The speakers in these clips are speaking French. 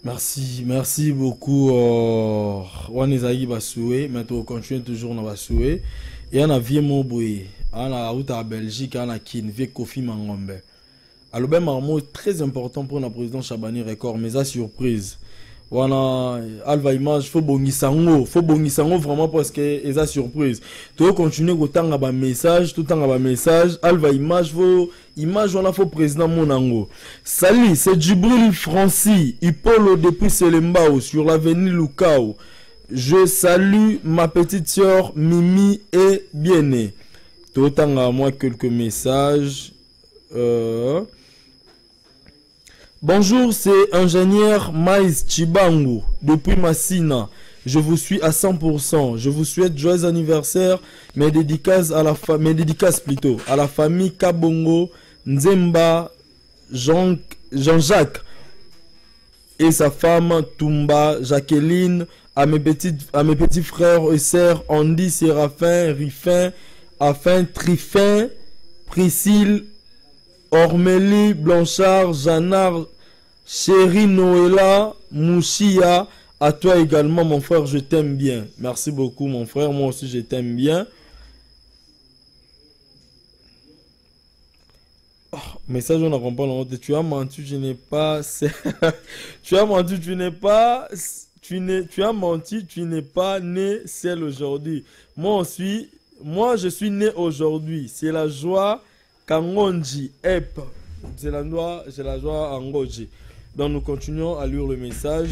Merci beaucoup. On est allé basoué, mais on continue toujours na basoué. Et on a vu mon boy, on a route à Belgique, on a qui vient Kofi Mangombe. Alors ben marmot très important pour la président Chabani Record, mais à surprise. Wana alva image faut bongisango vraiment parce que eza surprise. To continuer kotanga ba message, tout tanga ba message, alva image faut image on a faut président monango. Salut, c'est Djibril Francis, Ipolo depuis Selembao sur l'avenue Lukao. Je salue ma petite sœur Mimi et Bien-Né. To tanga moi quelques messages. Bonjour, c'est ingénieur Maïs Chibangu depuis Massina. Je vous suis à 100%. Je vous souhaite joyeux anniversaire. Mes dédicaces plutôt à la famille Kabongo, Nzemba, Jean-Jacques et sa femme Tumba, Jacqueline, à mes petits frères et sœurs Andy, Séraphin, Rifin, Afin, Trifin, Priscille, Ormélie, Blanchard, Janard, Chérie Noëlla, Mouchia, à toi également mon frère, je t'aime bien. Merci beaucoup mon frère, moi aussi je t'aime bien. Oh, message on a compris, tu as menti, tu n'es pas... tu as menti, tu n'es pas... Tu as menti, tu n'es pas né celle aujourd'hui. Moi je suis né aujourd'hui. C'est la joie Kangonji, Ep. C'est la joie Angoji. Donc nous continuons à lire le message.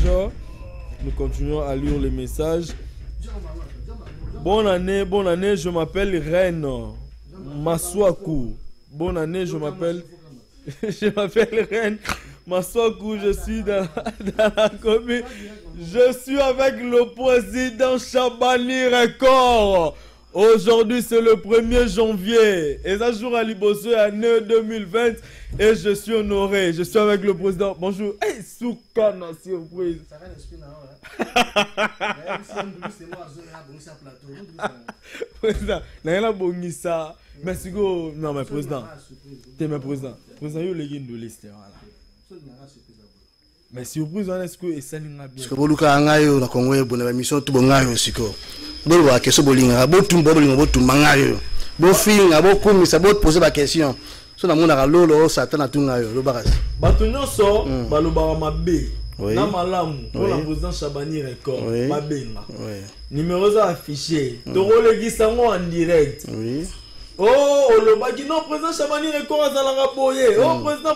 Bonne année, je m'appelle Reine Maswaku. Bonne année, je m'appelle Reine Maswaku, je suis dans la commune. Je suis avec le président Chabani Record. Aujourd'hui, c'est le 1er janvier. Et ça jour à Liboso, année 2020. Et je suis honoré. Je suis avec le président. Bonjour. Hey, Soukana, surprise. Ça va l'esprit, président, n'a pas merci go. Non, mais président. T'es mon président. Président, il y a les de liste. Mais surprise, est-ce que ça n'est pas bien? Parce que vous avez la Congo, vous avez mission tout bon siko. Bon wa question bolinga, bo tumba bolinga bo tumanga yo. Bo finga bo komisa bo poser la question. So na mona lolo satana tunga yo lo bakas. Bato nyonso baloba mabe. Na malamu pour la président Chabani Record. Babenga. Numéro za affiché. Tokolegisa ngo en direct. Oui. Oh, le baki non président Chabani Record azalanga boye. Oh président.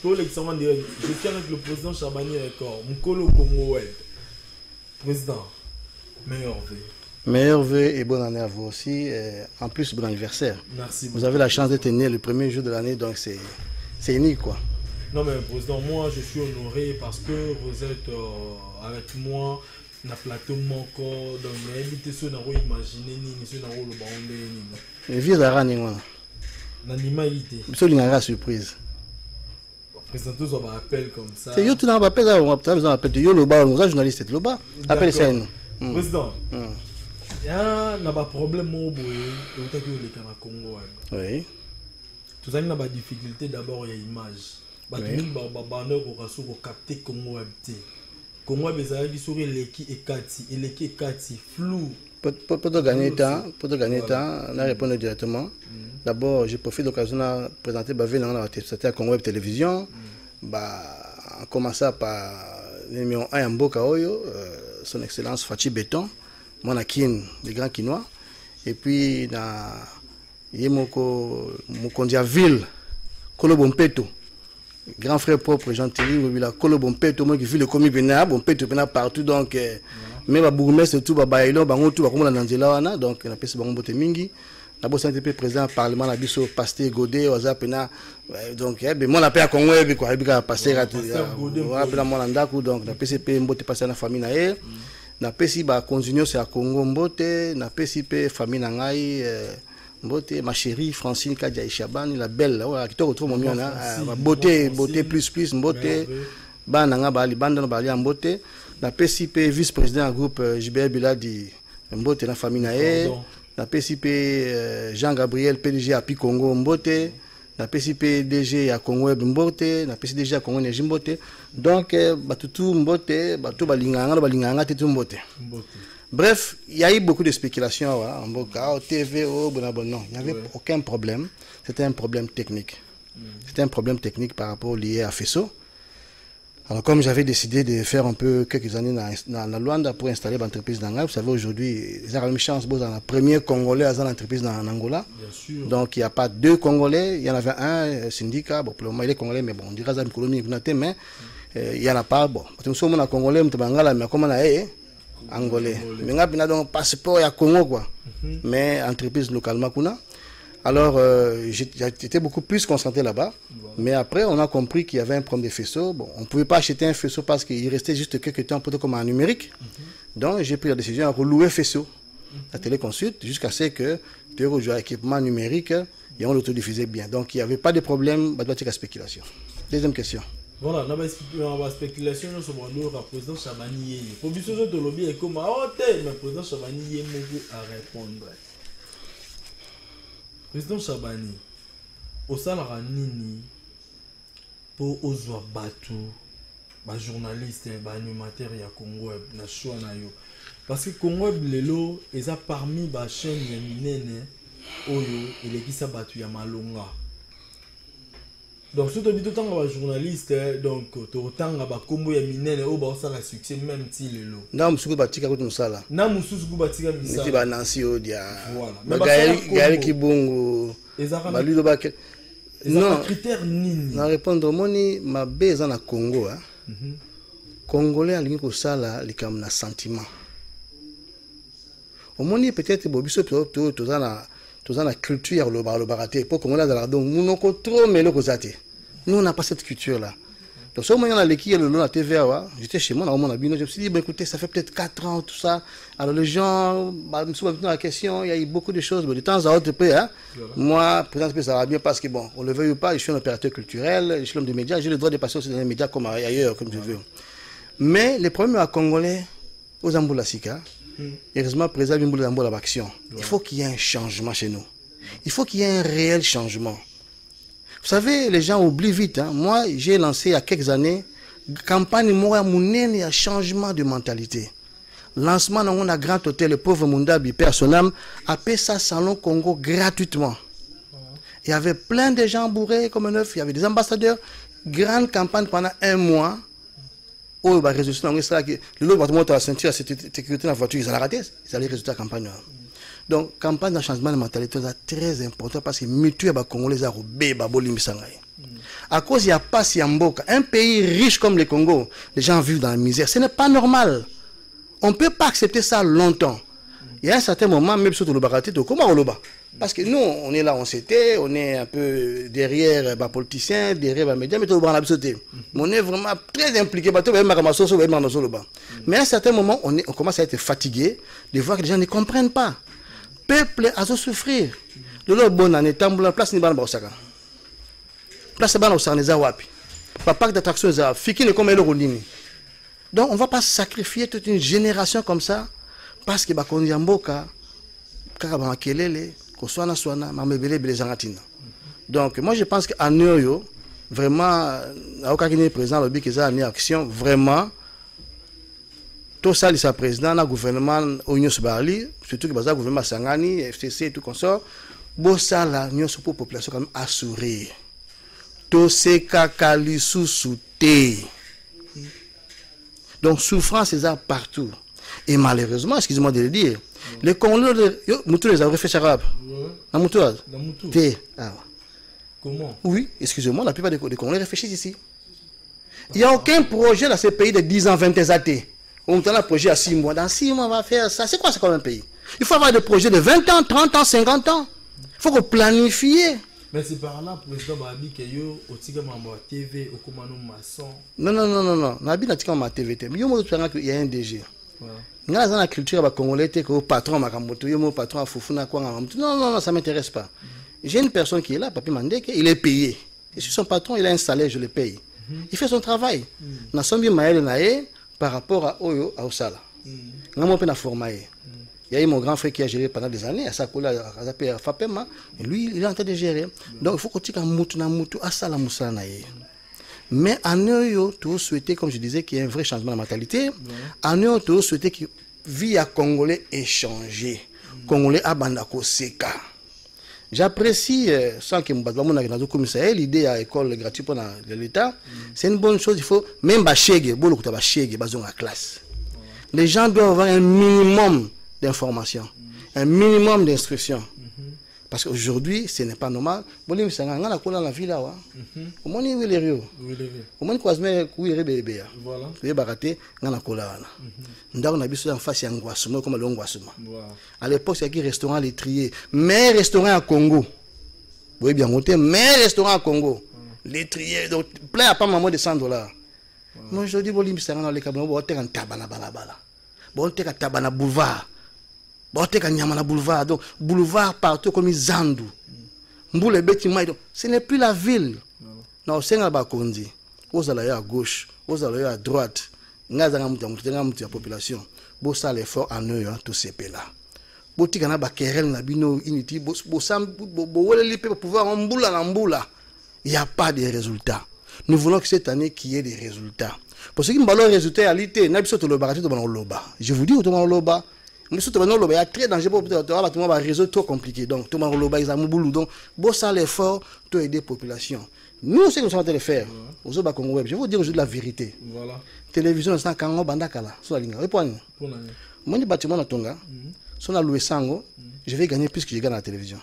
Tokolegisa ngo en direct. Je suis avec le président Chabani Record. Mukolo Congo Web. Président, meilleur vœu et bonne année à vous aussi. En plus, bon anniversaire. Merci beaucoup. Vous avez la chance d'être né le premier jour de l'année, donc c'est unique quoi. Non mais président, moi je suis honoré parce que vous êtes avec moi na plateau mon corps donc invité ceux n'a pas imaginé ni ceux n'a pas le baronde ni. Et vieux arani moi. N'animaïté. Monsieur l'ingara surprise. Président tous on appelle comme ça. C'est yo tout n'a appel là, on appelle yo le bas, on a journaliste le bas. Appelle ça nous. Président. Il y a un problème au Congo. Oui. Tout ça, il y a des difficultés. D'abord, il y a l'image. Il y a des gens qui capter Congo. Congo, il est flou. Pour gagner temps, on a répondu directement. D'abord, je profite de l'occasion de présenter c'était à Congo Télévision. On commença par le numéro 1 Mboka Oyo, son excellence Fachi Béton. Monakin, les grands Quinois. Et puis, il y a Mokondia Ville, Kolobompeto, grand frère propre, gentil, Kolobompeto, moi qui vis le commis Bénin, Bompeto, partout. Donc, même à Bourgmestre, tout, Babaïlo, Bangotou, Bakomo, Nanzela, donc, on appelle ça Bangobote Mingi. D'abord, c'est un peu président du Parlement, la biso, Pasteur Godet, Ozapena. Donc, moi, on appelle à Congo, quoi, Pasteur Godet, donc, la PCP, Mbote, passé à la famille, na pesi ba continuer c'est à Congo Mbote na pesi pe famille na ngai Mbote ma chérie Francine Kadia Chabani la belle ouais qui te retrouve mon mieux na beauté plus Mbote ba na nga ba li banda na ba li Mbote na pesi pe vice-président du groupe JBL Biladi Mbote na famille na na pesi pe Jean Gabriel PDG à Pi Congo Mbote na PCPDG à Congo Web Mbote, na PCDG à Congo Energy Mbote. Donc batutu Mbote, batu balinganga tetu Mbote. Bref, il y a eu beaucoup de spéculations en Mboka, au TV, au Bonabon. Non, il n'y avait aucun problème. C'était un problème technique. C'était un problème technique par rapport lié à FESO. Alors, comme j'avais décidé de faire un peu quelques années dans la Luanda pour installer l'entreprise dans l'Angola, vous savez, aujourd'hui, ils ont une chance dans la première Congolais à l'entreprise dans Angola. Donc, il n'y a pas deux Congolais. Il y en avait un syndicat. Bon, pour le moment, il est Congolais, mais bon, on dirait que c'est une colonie, mais il n'y en a pas. Bon, nous sommes en Congolais, mais comment on a Angolais. Mais on a donc passeport à Congo, quoi. Mais entreprise localement, kuna. Alors, j'étais beaucoup plus concentré là-bas. Mais après, on a compris qu'il y avait un problème de faisceau. Bon, on ne pouvait pas acheter un faisceau parce qu'il restait juste quelques temps pour comme en numérique. Donc, j'ai pris la décision de relouer faisceau. La téléconsulte, jusqu'à ce que tu aies un équipement numérique et on l'autodiffusait bien. Donc, il n'y avait pas de problème de spéculation. Deuxième question. Voilà, la spéculation sur le président Chabani. Pour que vous de lobby et comme mais le président Chabani est à répondre. Président Chabani, au salaire nini pour Ozwa Batu, les journalistes, les animateurs ya Congo na choix na yo. Parce que Congo lelo est parmi les chaînes minene oyo et qui sa Batu ya malonga. Donc si tu es tout le journaliste, donc tu autant ba combo ya minene o ba ça succès même si lelo. Na musuku batika ko musala. Na musuku batika misala. Niti ba Nancy Odia. Voilà. Gaël Kibungu. Baludo ba non, critère nini. Na répondre moni ma beza na Congo hein. Congolais alingi ko sala likam na sentiment. Au moni peut-être bobiso to za na culture le baraté pour Congolais dans la donc nous ko trop mais le kozate. Nous on n'a pas cette culture là. Donc ce moment là l'équipe le la TVA j'étais chez moi on a bien je me suis dit ben écoutez ça fait peut-être 4 ans tout ça. Alors les gens me souvent la question, il y a eu beaucoup de choses mais de temps à autre peu hein. Moi peut-être ça va bien parce que bon, on le veut ou pas, je suis un opérateur culturel, je suis l'homme des médias, j'ai le droit de passer aussi dans les médias comme ailleurs comme je veux. Mais les problèmes à Congolais aux Amboula-Sika, heureusement président Bimboula Amboula Action. Il faut qu'il y ait un changement chez nous. Il faut qu'il y ait un réel changement. Vous savez, les gens oublient vite. Hein. Moi, j'ai lancé il y a quelques années campagne Moya Mounene et un changement de mentalité. Lancement dans un grand hôtel, le pauvre Mundabi, Père Sonam, a payé ça Salon Congo gratuitement. Il y avait plein de gens bourrés comme neuf, il y avait des ambassadeurs. Grande campagne pendant 1 mois. Oh, bah, résultat, le lot de la ceinture, la sécurité dans la voiture, ils allaient rater. Ils allaient résultat de la campagne. Donc, campagne de changement de mentalité, c'est très important parce que mutué les Congolais a roubé, à cause il n'y a pas si Mboka, un pays riche comme le Congo, les gens vivent dans la misère. Ce n'est pas normal. On ne peut pas accepter ça longtemps. Il y a un certain moment, même sur le baraté, comment on le bat? Parce que nous, on est là, on s'était, on est un peu derrière les politiciens, derrière les médias, mais on est vraiment très impliqué. Mais à un certain moment, on commence à être fatigué de voir que les gens ne comprennent pas. Peuple a souffrir. Le lot bon année, tamboula, place ni ban baosaka. Place ban osaneza wapi. Parc d'attraction za fiki ne comme le rolini. Donc on ne va pas sacrifier toute une génération comme ça parce que bakondi mboka kaka ba makelele ko swana mamebele bele zangatina. Donc moi je pense qu'en Noyo vraiment aokakini président lobi que ça en action vraiment tout ça le président na gouvernement Union Subali surtout que baza gouvernement Sangani FCC et tout consort bo ça la Union pour population quand même assurée. Tout ce kakali sous-souté. Donc, souffrance, c'est ça partout. Et malheureusement, excusez-moi de le dire, les Congolais, Moutou les a réfléchi arabe. La Moutou. Comment? Oui, excusez-moi, la plupart des Congolais réfléchissent ici. Il n'y a aucun projet dans ce pays de 10 ans, 20 ans. On a un projet à 6 mois. Dans 6 mois, on va faire ça. C'est quoi, c'est comme un pays? Il faut avoir des projets de 20 ans, 30 ans, 50 ans. Il faut qu'on planifie. Mais c'est par là, président Babi, que yo, au Tiga Mambo TV, au Komano Masson. Non. Nabi na Tiga Mambo TV. Mais il y a un DG. Il y a la culture congolaise que le patron Makamoto, le patron à Fufuna Kwanga. Non, ça ne m'intéresse pas. J'ai une personne qui est là, Papi Mandé, il est payé. Et si son patron, il a un salaire, je le paye. Il fait son travail. N'a sombi maël nae par rapport à Oyo, à Osala. N'a pas na formaye. Il y a eu mon grand frère qui a géré pendant des années, à Sakola, à Fapema, et lui, il est en train de gérer. Donc, il faut qu'on tire un moutou, à ça, la moussa. Mais en eux, tu souhaitais, comme je disais, qu'il y ait un vrai changement de mentalité. En eux, tu souhaitais que vie à Congolais échanger. Congolais à Bandako Seka. J'apprécie, sans que mon commissaire, l'idée à l'école gratuite pour l'État, c'est une bonne chose. Il faut même bachègue, la classe. Les gens doivent avoir un minimum d'informations, un minimum d'instructions. Parce qu'aujourd'hui, ce n'est pas normal. Bon, il y a la ville là. Au moins, il y a les rios. Au moins, il y a les bébés. Voilà. Il y a baraté, il y a la cola. Nous avons vu ça en face, il y a un guasuma, comme le guasuma. À l'époque, il y a un restaurant à l'étrier. Mais restaurant à Congo. Vous voyez bien, mais restaurant à Congo. L'étrier, donc plein à pas moins de $100. Moi, je dis, bon, il y a un tabana balabala. Bon, il y a un tabana boulevard. Bon, il y a un boulevard. Donc, boulevard partout comme Zandu. Ce n'est plus la ville. Non, c'est un bakondi. Vous allez à gauche, vous allez à droite. Vous allez à la population. Vous allez l'effort en eux, tous ces pays-là. Vous allez à la querelle, vous allez pouvoir en boula. Il n'y a pas de résultats. Nous voulons que cette année qu'il y ait des résultats. Parce que nous avons des résultats à l'été. Je vous dis, il y a très dangereux pour un réseau trop compliqué. Donc, tout le monde donc, l'effort pour aider la population. Nous, ce que nous sommes en train de faire, je vais vous dire aujourd'hui la vérité. Voilà. Télévision, c'est un canot bandakala. Sur la ligne. Moi, je bâtiment dans Tonga. Si on a loué Sango, je vais gagner plus que je gagne à la télévision.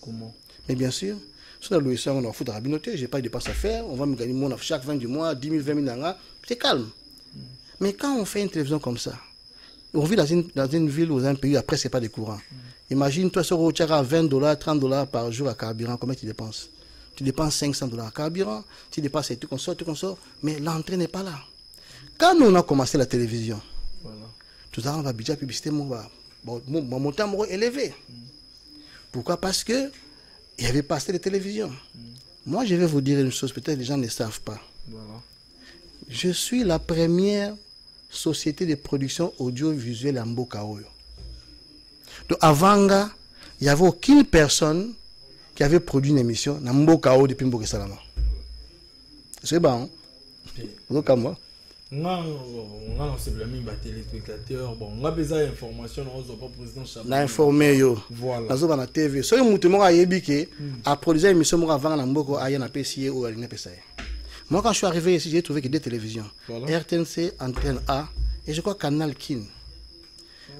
Comment? Mais bien sûr, si on a loué Sango, on va foutre à la binoté, je n'ai pas de dépenses à faire. On va me gagner chaque 20 du mois, 10 000, 20 000 c'est calme. Mais quand on fait une télévision comme ça, on vit dans une ville ou dans un pays où il n'y a presque pas de courant. Imagine-toi, si tu as $20, $30 par jour à carburant, combien tu dépenses? Tu dépenses $500 à carburant, tu dépenses et tout consort, mais l'entrée n'est pas là. Quand nous on a commencé la télévision, tout à l'heure, on va budget publicité, mon montant élevé. Pourquoi? Parce que il n'y avait pas assez de télévision. Moi, je vais vous dire une chose, peut-être les gens ne savent pas. Je suis la première société de production audiovisuelle en Mboka-Oyo. Donc avant, il n'y avait aucune personne qui avait produit une émission dans Mboka-Oyo depuis Mboka Salama. C'est bon. Vous comme moi. On a téléspectateur, bon, on a besoin d'informations, on n'a pas président Chabot. On a informé yo. Voilà. On a la TV. Si on a yébiki, à produire une émission avant dans Mboka, il y a un PCA ou un PCA. Moi, quand je suis arrivé ici, j'ai trouvé que deux télévisions. Voilà. RTNC, Antenne A, et je crois Canal Kin.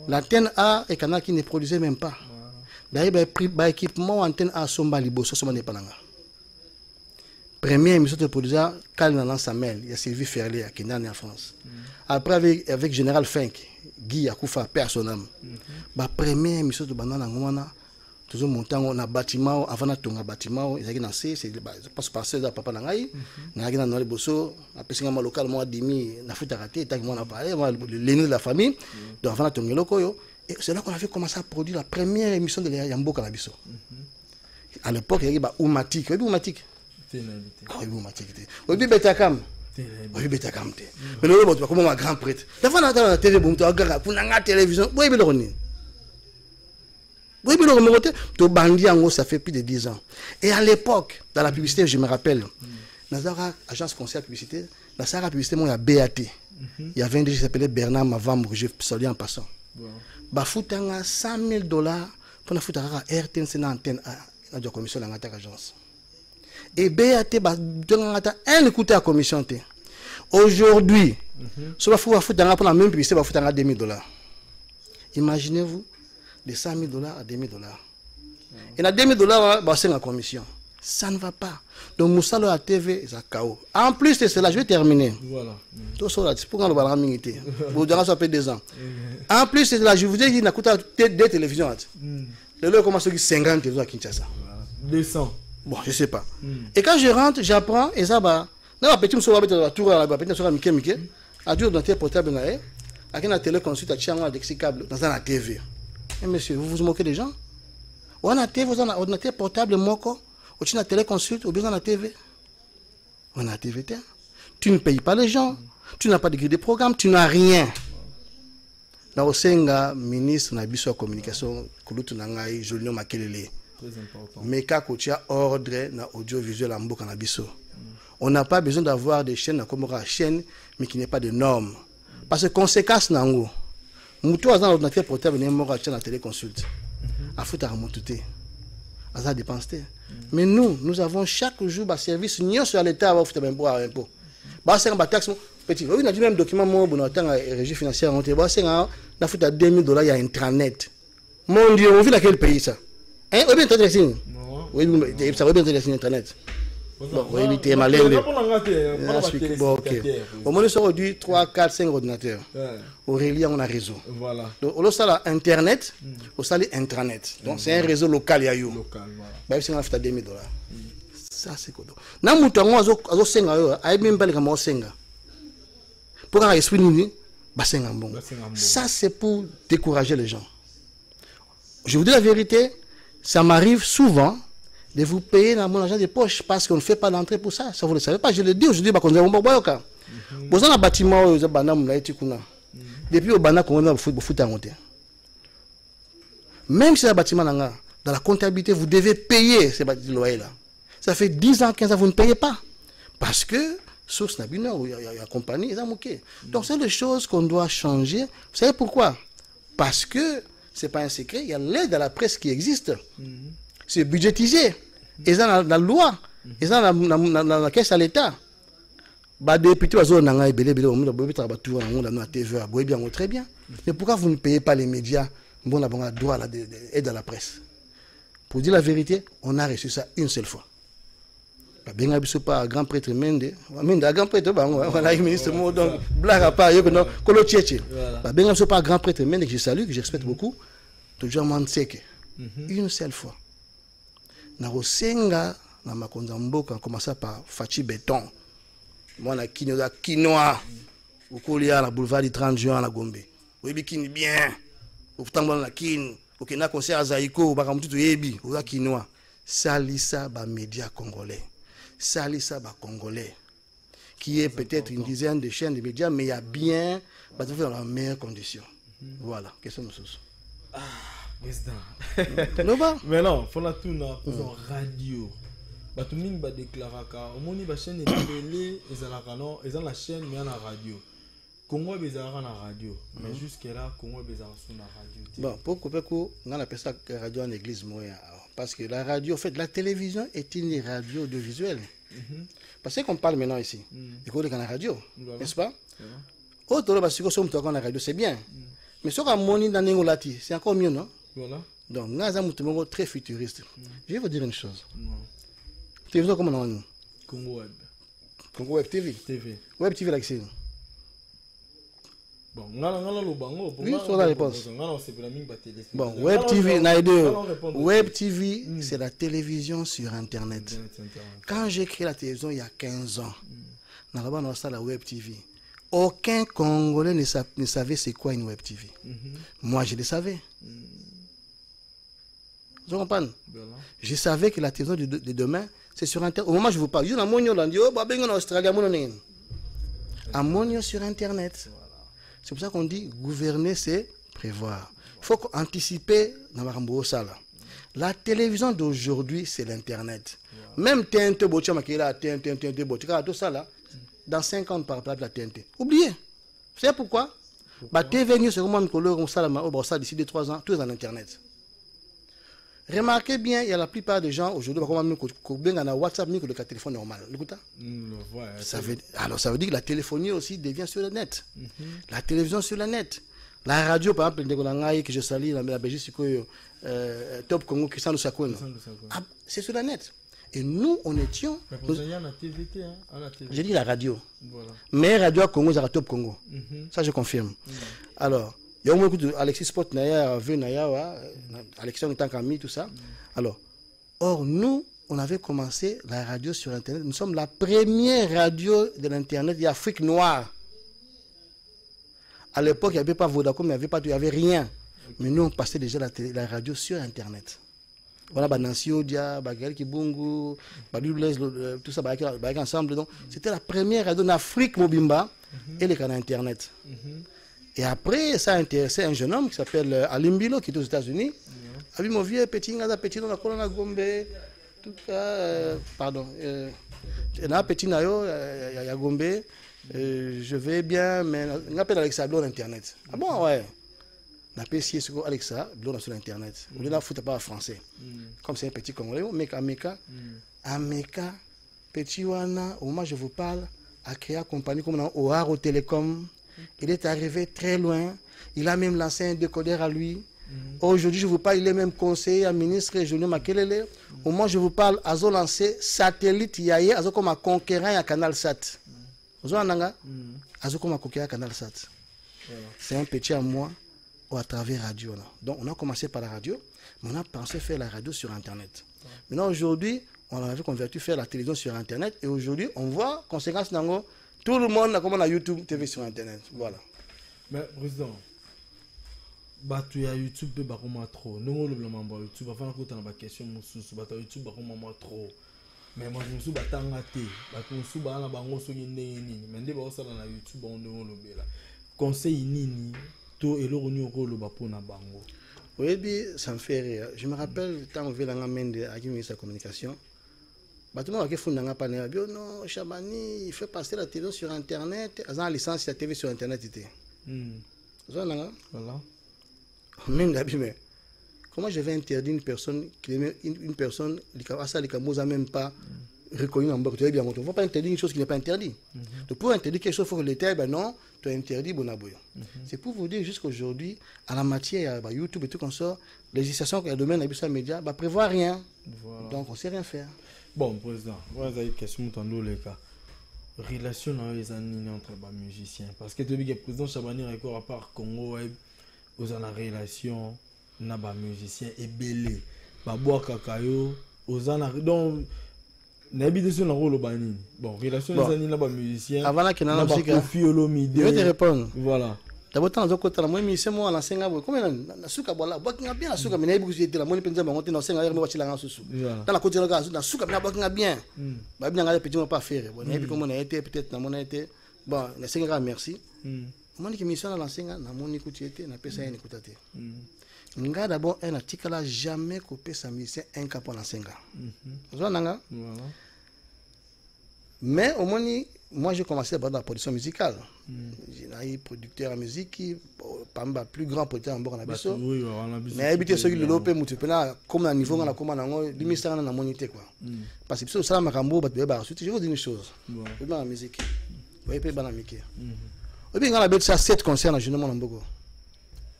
L'antenne A et Canal Kin ne produisaient même pas. D'ailleurs, l'équipement Antenne A, Somba Libo, ça n'est pas là. Première émission de produiseur, Kalinalan Samel, il y a Sylvie Ferlet qui est en France. Après, avec Général Fink, Guy Akoufa, personnel. La première émission de Banana Ngwana, toujours montant on a bâtiment avant de tourner bâtiment ils ont lancé c'est parce que passer da papa nangai na gina na liboso après c'est un local moi demi na futa raté tant que moi on a parlé moi l'aîné de la famille donc avant de tourner lokoyo et c'est là qu'on avait commencé à produire la première émission de Yamboka na biso à l'époque il y avait Oumatique Oumatique oui Betakam oui Betakam mais le robot comme un grand prêtre d'avant dans la télé bon tu regardes pour la télévision oui beloni. Oui, ça fait plus de 10 ans. Et à l'époque, dans la publicité, je me rappelle, dans l'agence conseillère publicité, dans la publicité, il y a BAT. Il y avait un qui s'appelait Bernard Mavambre, je salue en passant. Il y a $100 000 pour la foutre à RTNC dans l'antenne à la commission de l'agence. Et BAT, un écouté à la commission. Aujourd'hui, si on va foutre pour la même publicité, on va foutre à $2 000. Imaginez-vous. De $100 000 à $2 000. Et à $2 000, c'est la commission. Ça ne va pas. Donc, Moussalo à TV, c'est KO. En plus de cela, je vais terminer. Voilà. Tout ça, c'est pour qu'on va l'amener. Vous devez ça fait 2 ans. En plus de cela, je vous ai dit qu'il y a deux télévisions. Le lot commence à 50 à Kinshasa. 200. Bon, je ne sais pas. Et quand je rentre, j'apprends, et ça va. Non, petit monsieur va mettre la tour à la petit monsieur Miké. A dû dans tel portable, avec la télé consulte à Tchanga avec ses câbles dans la TV. Et monsieur, vous vous moquez des gens? On a TV, on a ordinateur portable, moko. On a télé consulte, ou bien on a TV. On a TV. Tu ne payes pas les gens. Tu n'as pas de grille de programme. Tu n'as rien. Na osenga ministre na biso communication kulutu na ngai Jolino Makelele. Très important. Mais ka kotia ordre na audiovisuel en mboka na biso. On n'a pas besoin d'avoir des chaînes comme la chaîne mais qui n'est pas de normes. Parce que conséquence nango. Mutu azan ordinateur portable ne mo ka na téléconsulte. Afuta remonter. Azan dépenser. Mais nous avons chaque jour un service nion sur l'état va faire un impôt. Ba c'est un taxe petit. Oui, on a dit même document mo bon temps régie financière on te ba c'est na futa $2000 il y a intranet. Mon Dieu, on vit dans quel pays ça? Hein, on vient de signe. Oui, ça va bien de signe internet. Bon, oui, tu es malin. Bon, OK. Au moins ça aujourd'hui 3 4 5 ordinateurs. Aurélie on a réseau. Voilà. Donc au sala internet, au sala intranet. Donc c'est un réseau local ya yo. Local, voilà. Ba c'est na futa $2000. Ça c'est quoi? Na mutango azo senga yo, ay même pas les kama senga. Pour un esprit ni ba senga bon. Ça c'est pour décourager les gens. Je vous dis la vérité, ça m'arrive souvent de vous payer dans mon argent de poche parce qu'on ne fait pas d'entrée pour ça. Ça vous le savez pas, je le dis aujourd'hui bah quand on va boire vous avez un bâtiment où depuis au bana qu'on a foot à monter. Même si c'est un bâtiment dans la comptabilité, vous devez payer ces loyers là. Ça fait 10 ans, 15 ans, vous ne payez pas. Parce que source Nabina ou il y a compagnie, ils ont moqué. Donc c'est des choses qu'on doit changer. Vous savez pourquoi? Parce que c'est pas un secret, il y a l'aide à la presse qui existe. C'est budgétisé. Ils ont la loi. Ils ont la caisse à l'État. Bah, député, très bien. Mais pourquoi vous ne payez pas les médias? Bon, on a droit à l'aide à la presse. Pour dire la vérité, on a reçu ça une seule fois. Bien pas grand prêtre Mende, grand prêtre, voilà, ministre, donc, blague à part, non, Kolo Tchétché. Bien pas grand prêtre Mende que je salue, que je respecte beaucoup. Toujours Manseke. Une seule fois. Na Rosenga, na Makonzamboka, on commence par Fachi Béton. Moi, na quinoa, au Kolia, la boulevard du 30 juin, à la Gombe. Oui, bikini bien. Au Tango, la kin. Au Kena, concert à Zaïko, au Bakamutu, Yebi, au quinoa. Salissa, ba média congolais. Salissa, ba congolais. Qui est peut-être une dizaine de chaînes de médias, mais il y a bien, bah, dans la meilleure condition. Voilà, question de sauce. Ah, président. Mais non, il faut la tourner pour radio. Bah, tout le monde va déclarer que la chaîne est télé, ils ont la chaîne, mais il y a la radio. Congo est la radio, mais jusque-là, Congo est la radio. Bon, pourquoi on appelle ça radio en église? Parce que la radio, en fait, la télévision est une radio audiovisuelle. Parce qu'on parle maintenant ici. Il faut que la radio, n'est-ce pas? Autre chose, la radio, c'est bien. Mais ce qu'on a dans Nengolati, c'est encore mieux, non? Voilà. Donc, nous avons très futuriste. Je vais vous dire une chose. Télévision, comment on a? Congo Web. Congo Web TV. Web TV, là, c'est. Bon, oui, c'est la réponse. Bon, Web TV, Web TV, c'est la télévision sur Internet. Quand j'ai créé la télévision il y a 15 ans, on a la Web TV. Aucun Congolais ne savait c'est quoi une Web TV. Moi, je le savais. Vous comprenez? Je savais que la télévision de demain, c'est sur Internet. Au moment où je vous parle, je suis en Australie, à sur Internet. C'est pour ça qu'on dit gouverner, c'est prévoir. Il faut anticiper dans la télévision d'aujourd'hui, c'est l'Internet. Même TNT, tout ça là, dans 5 ans, par rapport à la TNT. Oubliez. Vous savez pourquoi? TV News, c'est comment on d'ici 2-3 ans, tout est dans l'Internet. Remarquez bien, il y a la plupart des gens aujourd'hui, on a WhatsApp mieux que le téléphone normal. Alors ça veut dire que la téléphonie aussi devient sur le net. La télévision sur le net. La radio, par exemple, que je salue, la Belgique, Top Congo, c'est sur le net. Et nous, on étions. J'ai dit la radio. Mais radio à Congo, c'est Top Congo. Ça, je confirme. Alors. Il y a beaucoup d'Alexis Sport, Alexis en tant qu'ami, tout ça. Alors, or, nous, on avait commencé la radio sur Internet. Nous sommes la première radio de l'Internet d'Afrique noire. À l'époque, il n'y avait pas Vodacom, il n'y avait rien. Mais nous, on passait déjà la radio sur Internet. Voilà, Nancy Odia, Bagal Kibungu, tout ça, ensemble. C'était la première radio d'Afrique Mobimba et les canaux Internet. Et après, ça a intéressé un jeune homme qui s'appelle Alimbilo, qui est aux États-Unis. Il m'a dit, mon vieux, petit, on a colonne à Gombe. Tout cas, pardon. Il y a petit nayo, il y a Gombe. Je vais bien, mais on appelle Alexa Blon Internet. Ah bon, ouais. On appelle si c'est Alexa Blon sur Internet. On est là, fout pas français. Comme c'est un petit Congolais, Meka. Ameka, petit Wana, au moment où je vous parle, a créé une compagnie comme Oaro Télécom. Il est arrivé très loin. Il a même lancé un décodeur à lui. Aujourd'hui, je vous parle, il est même conseiller à ministre régional Makelele. Au moment où je vous parle, il a lancé satellite Yaye, il a comme un conquérant à Canal Sat. Vous avez un comme un conquérant à Canal Sat. C'est un petit à moi ou à travers radio. Là. Donc, on a commencé par la radio, mais on a pensé faire la radio sur Internet. Maintenant, aujourd'hui, on avait converti faire la télévision sur Internet. Et aujourd'hui, on voit, conséquence, tout le monde a comme YouTube TV sur Internet. Voilà. Mais, président, tu as YouTube, tu as trop. Nous, le YouTube, avant que tu aies une question, tu as YouTube, tu as trop. Mais moi, je me suis battu en athée. Je me suis battu en athée. Mais je me suis battu en YouTube. Conseil nini, to et le rôle pour na bango. Oui, ça me fait rire. Je me rappelle quand on vit dans la main de la ministre de la communication. Tout le monde a fait un panel. Non, Chabani, il fait passer la télé sur Internet. Il a une licence de la TV sur Internet. Voilà. Comment je vais interdire une personne qui n'a même pas reconnu dans le il ne faut pas interdire une chose qui n'est pas interdite. Donc pour interdire quelque chose, il faut que l'État, non, tu as interdit Bonaboyo. C'est pour vous dire jusqu'aujourd'hui, à la matière, YouTube et tout comme ça, législation que le domaine de média ne prévoit rien. Voilà. Donc on ne sait rien faire. Bon, président, vous avez une question dans les cas. Relation entre les musiciens. Parce que le président Chabani Record, à part Congo, vous avez une relation avec les musiciens et belé. Baboua Kakayo, vous avez donc. N'habite sur le rôle banni. Bon, relation avec les musiciens. Avant la Kenan musique. Je vais te répondre. Voilà. D'abord, dans le côté, moi, musicien, moi, la senga, comment na suka bola, bokinga bien, la suka, mais n'habite que la monnaie penza, monter dans senga, moi, la susu. Dans la côté, la suka, mais bokinga bien. Bah, bien, petit, on pas faire. Bon, n'habite comme on a été, peut-être, na mon a été. Bon, la senga, merci. Moi, qui musicien, la senga, na mon écoute, été, na pesa, en écoutate. Nga d'abord un article là jamais coupé sa musicien un cap pour la senga. Voilà. Mais au moins moi j'ai commencé par la production musicale. J'ai eu producteur en musique qui parmi les plus grands producteurs en bord en Abisso. Mais habité ceux qui le lopé multipla comme à niveau on a comme on a limité dans la monité quoi. Parce que ça makambo bat beba ensuite je vous dis une chose. Dans la musique. Vous voyez pas dans la musique. Et bien on a bête ça 7 concerts dans jeune monde en Bogo.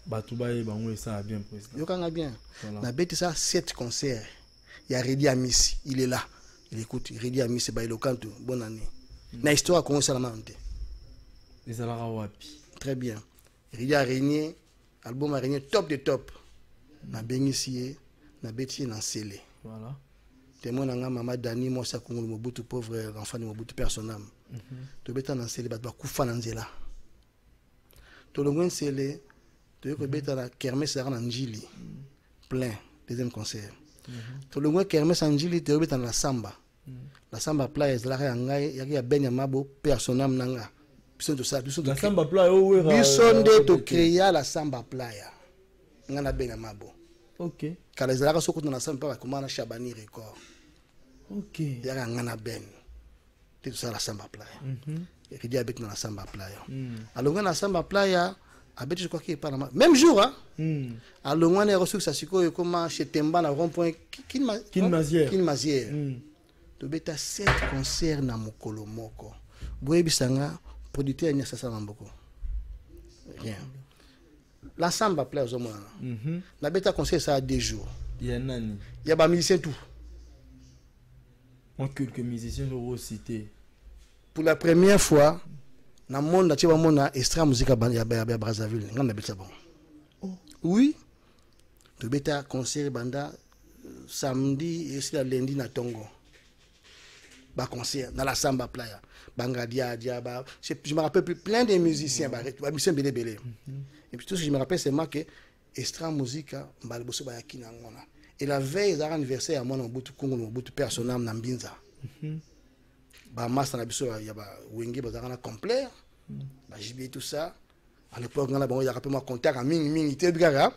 Batoubaye bango ça a bien président. Yo kanga bien. Na bête ça 7 concerts. Il y a Redi Amis, il est là. Il écoute Redi Amis c'est bailo kanto bonne année. Na histoire comment ça la monté. Les alara wapi. Très bien. Redi Araignée, album Araignée top de top. Na Bengisie, na Betty na Sélé. Voilà. Témoin na maman Dani moi ça Congo Mobutu pauvre enfant de Mobutu personnel. To beta na Sélé ba kufa na nzela. To le ngwen Sélé tu veux que la kermesse sera en Njili plein deuxième concert tout le monde kermesse en Njili tu veux dans la samba playa est là il y a ben yamabo personnam nanga la samba playa bisonde to créer la samba playa ngana ben yamabo ok kala ezalaka soko na samba pa comment na Chabani Record ok ya ngana ben tout ça la samba playa et qui dit avec dans la samba playa alors ngana samba playa je crois qu'il est pas même jour hein alors on est reçu ça siko comment chez Temba na rond-point Kinmazière to beta 7 concerts na mokolo moko boye bisanga producteur nya sasa mamboko rien la samba play au moins na beta concert ça a 2 jours il y a nani il y a ba musicien tout on quelques musiciens le cité pour la première fois na monde tu vas mona extra musique ya Brazzaville ngana beta bon oui to beta concert banda samedi et c'est lundi na Tongo ba concert dans la samba playa bangadia diaba je me rappelle plus plein de musiciens ba musiciens belé et puis tout ce que je me rappelle c'est marqué extra musique mbal bosso ba yakina ngona et la veille de l'anniversaire à mon Mobutu Congo Mobutu personnel na Mbinza ba master na biso ya ba wenge ba zakana complet ba jibi tout ça à l'époque on a bon il y a rappelé moi contact à mingité bigara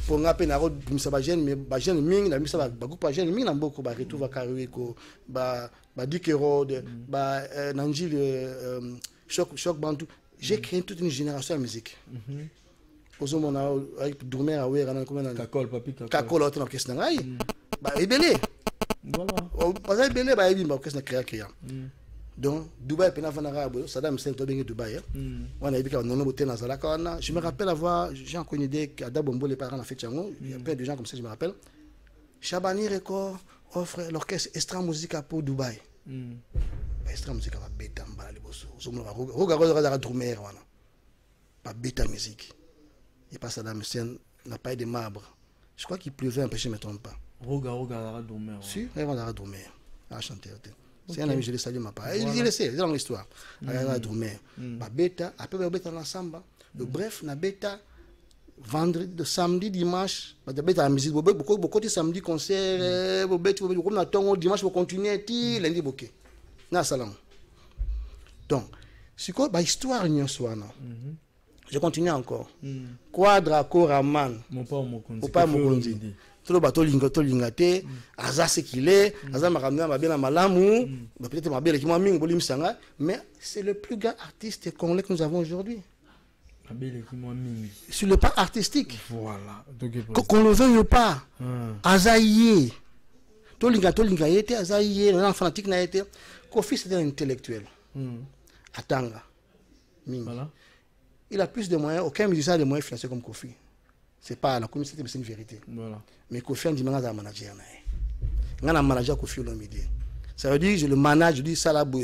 pour ngape na road pour ça jeune mais ba jeune ming na misa ba groupe jeune ming na mboko ba retour va carré ko ba dikero de ba nanjil choc bantu j'ai créé toute une génération de musique aux hommes on a avec dormir à ouais on comment kakol papi kakol autre orchestre na ngai ba ebele voilà ba ebele ba ebi ba orchestre na créa donc Dubaï pena vanara Saddam Hussein to bengi Dubaï on a dit qu'on nomme hôtel nazala kana je me rappelle avoir j'ai encore une idée qu'Ada Bombo les parents a fait chango il y a plein de gens comme ça je me rappelle Chabani Record offre l'orchestre Extra Musica pour Dubaï Extra Musica va beta mbala liboso zomo roga drummer wana pas beta musique et pas Saddam Hussein n'a pas de marbre je crois qu'il pleuvait un peu je me trompe pas roga drummer si va drummer à chanter c'est un ami, je le salue ma part. Il le sait, c'est dans l'histoire. Regarde Drummer. Ma bêta, après ma bêta dans samba. Bref, na bêta vendredi, de samedi, dimanche, ma bêta la musique. Beaucoup de samedi concert, beaucoup na tongo dimanche pour continuer ti lundi bokeh. Na salam. Donc, c'est quoi ba histoire nyo swana. Je continue encore. Quadra Koraman. Mon pas Mokonzi. Tout le bateau lingate, Aza ce qu'il est, Aza Maramna m'a bien malamu, peut-être m'a bien qui m'a mis bolim sanga, mais c'est le plus grand artiste congolais que nous avons aujourd'hui. Sur le plan artistique. Voilà. Qu'on le veuille ou pas, Aza y est. Tout linga était, Aza y est, l'enfant fanatique n'a été. Kofi c'était un intellectuel. Atanga. Voilà. Il a plus de moyens, aucun musicien a de moyens financiers comme Kofi. C'est pas la communauté, mais c'est une vérité. Voilà. Mais Kofi a dit que je suis manager. Je suis manager Kofi Olomide. Ça veut dire que je le manage, je dis Salabo.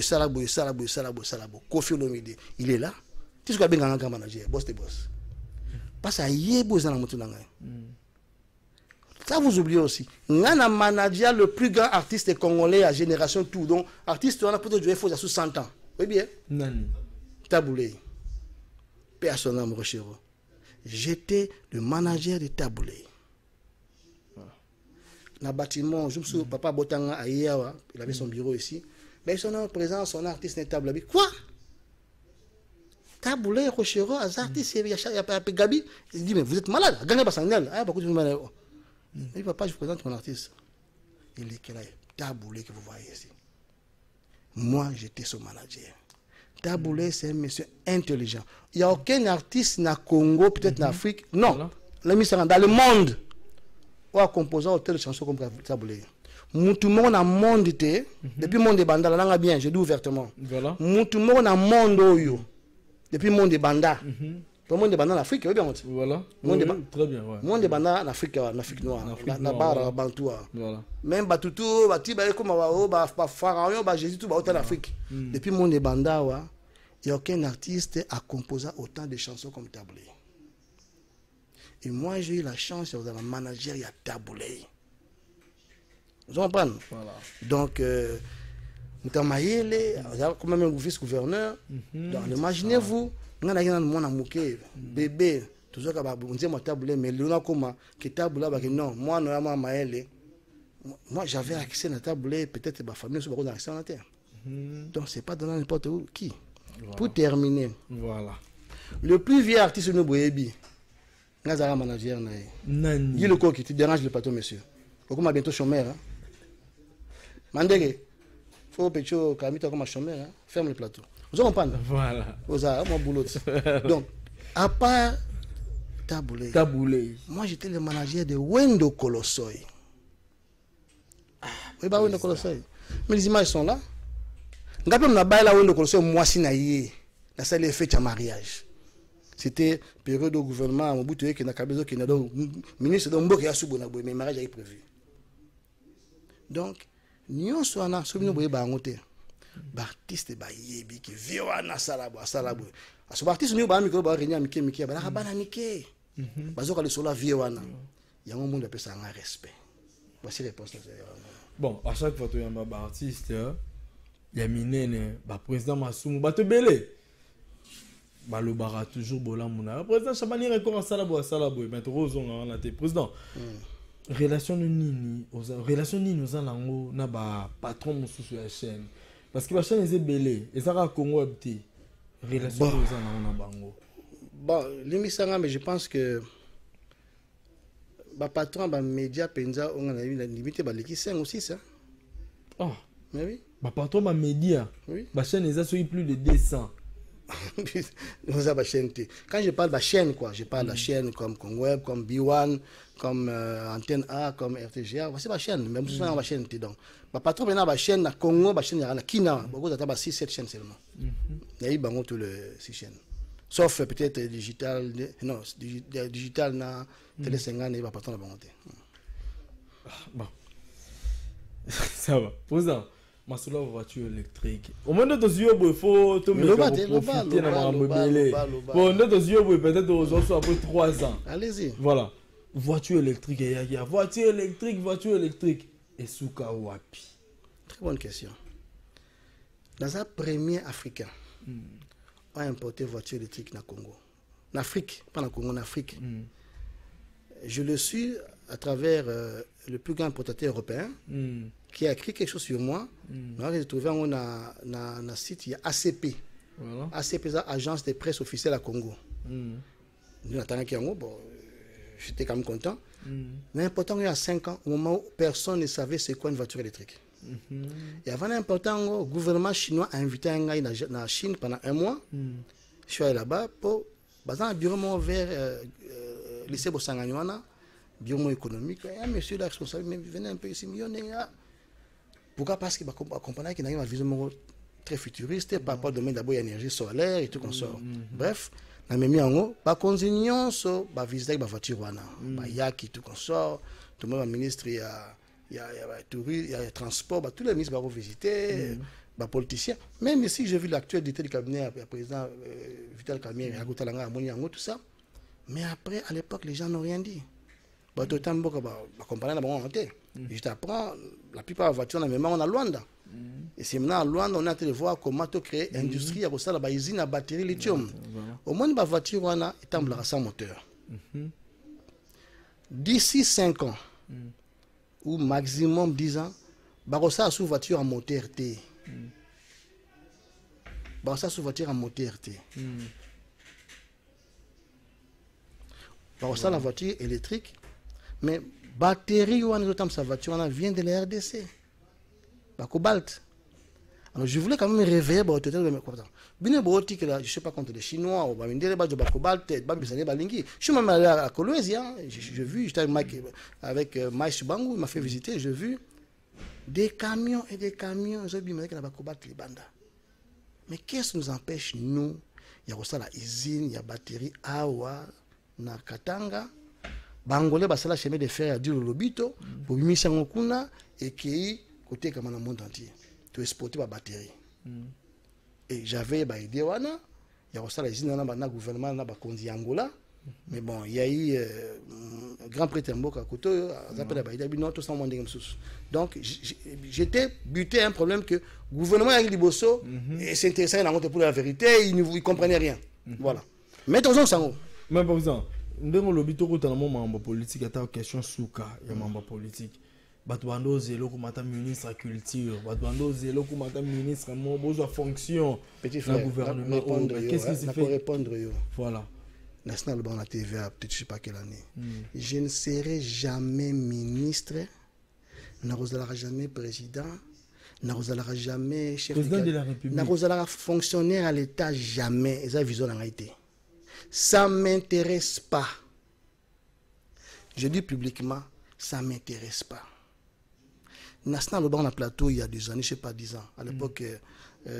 Kofi Olomide. Il est là. Tu sais que je suis un grand manager, boss de boss. Parce que il y a besoin de mon ça vous oubliez aussi. Je suis un manager, le plus grand artiste congolais à génération tout. Donc, artiste, on a peut-être joué faux à 60 ans. Oui bien. Taboulé. Personne n'a me recherché. J'étais le manager de Taboulé. Dans le bâtiment, je me souviens, papa Botanga à Iawa, il avait son bureau ici. Mais son présent, son artiste n'est Taboulé. Quoi? Taboulé, Rochero, un artiste, il y a Gabi. Il dit, mais vous êtes malade, gagnez pas Sanel. Ah, beaucoup de malades. Il dit, papa, je vous présente mon artiste. Il est là, Taboulé que vous voyez ici. Moi, j'étais son manager. Taboulé, c'est un monsieur intelligent. Il n'y a aucun artiste na Congo, peut-être en Afrique. Non. Voilà. Dans le monde, on a composé autant de chansons comme Taboulé. Tout le monde a monde depuis le monde de Banda, là, bien, je dis ouvertement. Voilà. Tout le monde a monde depuis le monde de Banda. Le monde de Banda en Afrique, oui, bien. Voilà. Très bien. Le monde de Banda en Afrique noire. La barre, Bantoua. Voilà. Même Batutu, Batiba, comme Pharaon, Jésus, tout en Afrique. Depuis le monde de Banda, il n'y a aucun artiste a composé autant de chansons comme Taboulé. Et moi, j'ai eu la chance d'être un manager, il y a Taboulé. Vous comprenez? Voilà. Donc, comme même vice-gouverneur, imaginez-vous, on a un bébé, toujours on dit moi Taboulé, mais l'on comme que Taboulé, non, moi, moi j'avais accès à Taboulé, peut-être ma famille, sur le accès à la terre. Donc, c'est pas dans n'importe où qui. Voilà. Pour terminer, voilà. Le plus vieux artiste de nous, Boyebi, Nazara manager, Guy Leco qui te dérange le plateau, monsieur. Pourquoi bientôt chômeur? Mandege, faut que Kamita comme chômeur, ferme le plateau. Vous comprenez? Voilà. Vous avez mon boulot. Donc, à part Taboulé, moi j'étais le manager de Wendo Kolosoi. Oui, bah Wendo Kolosoi. Mais les images sont là. Mariage. C'était période au gouvernement, ministre de mais mariage est prévu. Donc, nous sommes en train de artiste qui vit à Salabo. À ce artiste, nous avons il y a un monde qui a respect. Voici la réponse. Bon, à chaque fois que tu es un artiste, il y a Minene, le président Massoumou, il belé. Le bara toujours Bolamuna. Le président Chabani encore à Salabo, mais on a été président. Relation Nini, relation Nini aux Alango, n'a pas patron sur la chaîne. Parce que la chaîne est belé, et ça a Congo habité. Relation aux Alango, Bon, l'émission, mais je pense que le patron des médias, on a limité les 5 ou 6. Hein. Ah, mais oui. Le patron des médias, oui. La chaîne, ils ont plus de 200. Quand je parle de la chaîne, quoi, je parle de la chaîne comme Congweb, comme B1, comme Antenne A, comme RTGA. C'est la chaîne, même si on a la chaîne. Donc, le patron de la chaîne, la Congo, la chaîne, la Kina, beaucoup de 6-7 chaînes seulement. Il y a eu tous les 6 chaînes. Sauf peut-être digital, non, digital, na télé 50, il y a pas patron de la bonté. Bon. Ça va. Posant. Masula voiture électrique. Au moins dans yeux il faut te mettre profiter dans ma mobile. Bon dans yeux peut-être aux autres après 3 ans. Allez-y. Voilà. Voiture électrique il y a voiture électrique et souka wapi. Très bonne question. Dans un premier africain a importé voiture électrique dans Congo. En Afrique, pas dans Congo, en Afrique. Je le suis à travers le plus grand importateur européen qui a écrit quelque chose sur moi. J'ai trouvé un site, il y a ACP. Voilà. ACP, c'est Agence de presse officielle à Congo. J'étais quand même content. Mais important, il y a 5 ans, au moment où personne ne savait c'est quoi une voiture électrique. Et avant l'important, le gouvernement chinois a invité un gars dans la Chine pendant 1 mois. Je suis allé là-bas pour un bureau vers le lycée Bosanganywana, bureau économique. Un monsieur là, responsable, mais venez un peu ici, millionnaire. Pourquoi? Parce qu'il va comprendre qu'il a une vision très futuriste par rapport au domaine d'abord l'énergie solaire et tout comme ça. Bref, on a mis en haut, par continuation, so, va visiter la voiture, il y a qui tout comme ça, tout le monde ministre, il y a tourisme, il y a transport, tous les ministres vont visiter, les politiciens. Même ici, j'ai vu l'actualité du cabinet, le président Vital Kamerhe, tout ça. Mais après, à l'époque, les gens n'ont rien dit. Je t'apprends, la plupart des voitures, on a Luanda. Et c'est maintenant à Luanda, on a été voir comment créer une industrie à la usine à batterie lithium. Au moins, la voiture, on a sans moteur. D'ici 5 ans, ou maximum 10 ans, Barossa a sous voiture en moteur T. Barossa sous voiture en moteur T. Barossa la voiture électrique, mais batterie ou sa voiture vient de la RDC. Cobalt. Alors je voulais quand même réveiller je ne suis pas contre les Chinois, je suis même allé à Kolwezi, j'ai vu, j'étais avec Mike Subangou, il m'a fait visiter, j'ai vu des camions et des camions, mais qu'est-ce qui nous empêche, nous, il y a aussi la usine, il y a batterie Awa, na Katanga, Bangolais, basala chemin de fer à Dilo Lobito, pour miser en kuna et qui côté comme dans le monde entier, tu exporter la batterie. Et j'avais idée wana, il y a aussi la usine dans le gouvernement na bakondi Angola, mais bon, il y a eu grand prêtre Mboka Koto, donc j'étais buté à un problème que le gouvernement a eu Liboso et s'intéressait pour la vérité, il ne comprenait rien. Voilà. Mettons-en ça. Mais par exemple, ndenge lobi tokota na membre politique ata question suka ya membre politique bato bando zelo komata ministre culture bato bando zelo komata ministre mo besoin fonction petit frère gouvernement qu'est-ce qui se fait répondre voilà national dans la TVA peut-être je sais pas quelle année je ne serai jamais ministre n'arozalara jamais président n'arozalara jamais chef de la République n'arozalara fonctionnaire à l'état jamais eza vision na été. Ça ne m'intéresse pas. Je dis publiquement, ça ne m'intéresse pas. National au le plateau, il y a 2 ans, je ne sais pas 10 ans. À l'époque,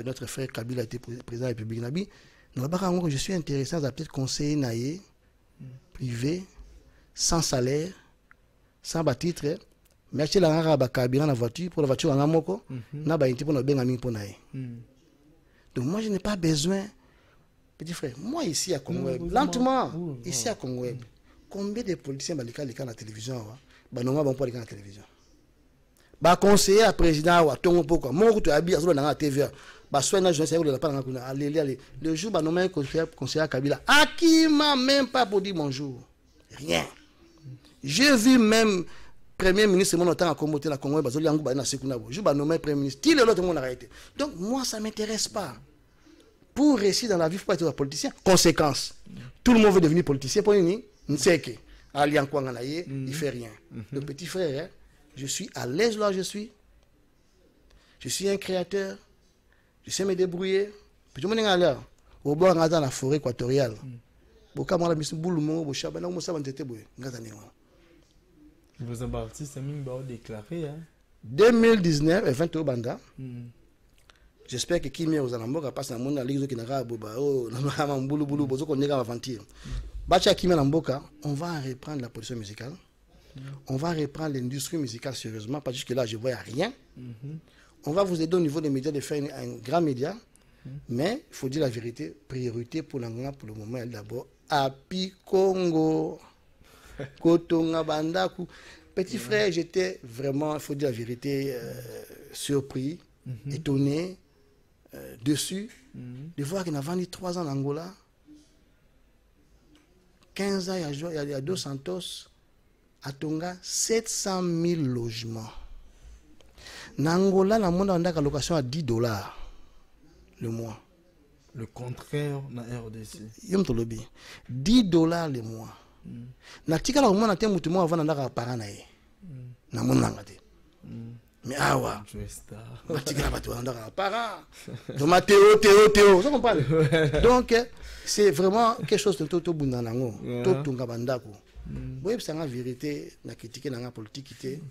notre frère Kabila était président de la République. Je suis intéressé à peut-être conseiller naïe, privé, sans salaire, sans titre. Mais je suis là dans la voiture, pour la voiture en amoko, donc moi, je n'ai pas besoin. Petit frère, moi ici à Congo, lentement, ici à Congo, combien de politiciens sont à la télévision? Ils ne vont pas à la télévision. Les conseillers à président, le jour où ils nommé conseiller à Kabila, à qui m'a même pas pour dire bonjour? Rien. J'ai vu même Premier ministre, mon temps à Congo, la Congo, je nommé Premier ministre. Qui l'autre monde a arrêté. Donc moi, ça ne m'intéresse pas. pour réussir dans la vie, il ne faut pas être un politicien. Conséquence, tout le monde veut devenir politicien. Pour une Nseke, Alian Kwanganaye, il ne fait rien. Le petit frère, hein, je suis à l'aise là, je suis. Je suis un créateur. Je sais me débrouiller. Puis je me dis, au bord dans la forêt équatoriale. Vos artistes ont déclaré. 2019, et 20 Banda. J'espère que Kimi aux Alamboka passe dans la ligue qui n'a pas on va reprendre la production musicale. On va reprendre l'industrie musicale sérieusement, parce que là, je ne vois rien. On va vous aider au niveau des médias de faire un grand média. Mais il faut dire la vérité, priorité pour l'Angola pour le moment, d'abord, Api Congo, Kotonga Bandaku. Petit frère, j'étais vraiment, il faut dire la vérité, surpris, étonné, dessus, de voir qu'il a vendu 3 ans en Angola, 15 ans, il y a 2 Santos, à Tonga, 700 000 logements. En Angola, la monde a une location à $10 le mois. Le contraire na RDC. Yom to lobi. $10 le mois. Na tika la mona temu tumo avant na para na ye. Na mona ngate. Mais awa. Na tika la batu ndaka para. Donc Théo, vous comprenez? Donc c'est vraiment quelque chose de tout bunda nango. Tout tunga bandako. Boye c'est la vérité na critiquer na politique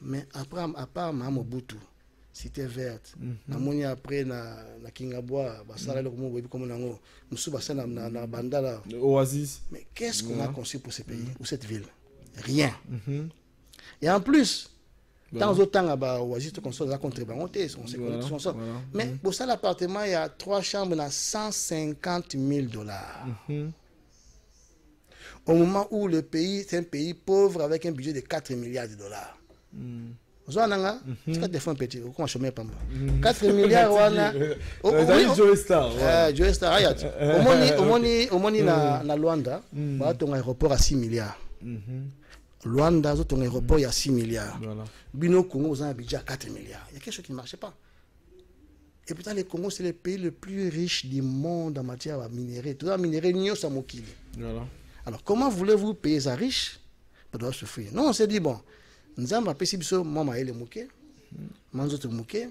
mais après à part Mobutu Cité verte. Namoni après na Kingaboa, basala le comme comme nango, musu basala na bandala. Oasis. Mais qu'est-ce qu'on a conçu pour ce pays ou cette ville? Rien. Et en plus, dans autant à Oasis te console la contrebandoté, on sait qu'on sort. Mais pour ça l'appartement il y a 3 chambres à $150 000. Au moment où le pays c'est un pays pauvre avec un budget de $4 milliards. Zoananga, tu as des fonds petits, comment je mets pas moi. 4 milliards wana. Joe Star. Joe Star ayat. Au moni na Luanda, ba ton aéroport à 6 milliards. Luanda ton aéroport il y a 6 milliards. Bino Congo vous avez un budget à 4 milliards. Il y a quelque chose qui ne marche pas. Et pourtant le Congo c'est le pays le plus riche du monde en matière de minerais. Tout ça minerais nyo samokili. Voilà. Alors comment voulez-vous payer ça riche pour devoir souffrir? Non, on s'est dit bon. Nous avons appris que moi, je suis mouké, moi, je suis mouké,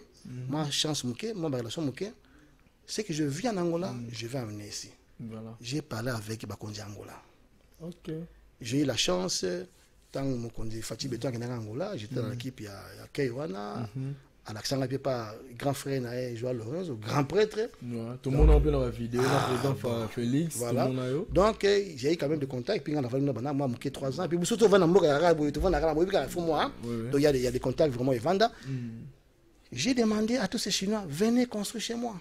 moi, chance mouké, moi, relation mouké. C'est que je vis en Angola, je vais amener ici. Voilà. J'ai parlé avec Bakondi Angola. Okay. J'ai eu la chance, tant que mon conduit Fatih Beton qui est en Angola, j'étais dans l'équipe, il y a Keiwana, à l'accent, il n'y a pas grand frère, Joël Lorenz, grand prêtre. Tout le monde a vu dans la vidéo, le président Félix. Voilà. Donc, j'ai eu quand même des contacts. Puis, on a fallu moi, j'ai 3 ans. Puis, surtout, on a donc, il y a des contacts vraiment vendants. J'ai demandé à tous ces Chinois, venez construire chez moi.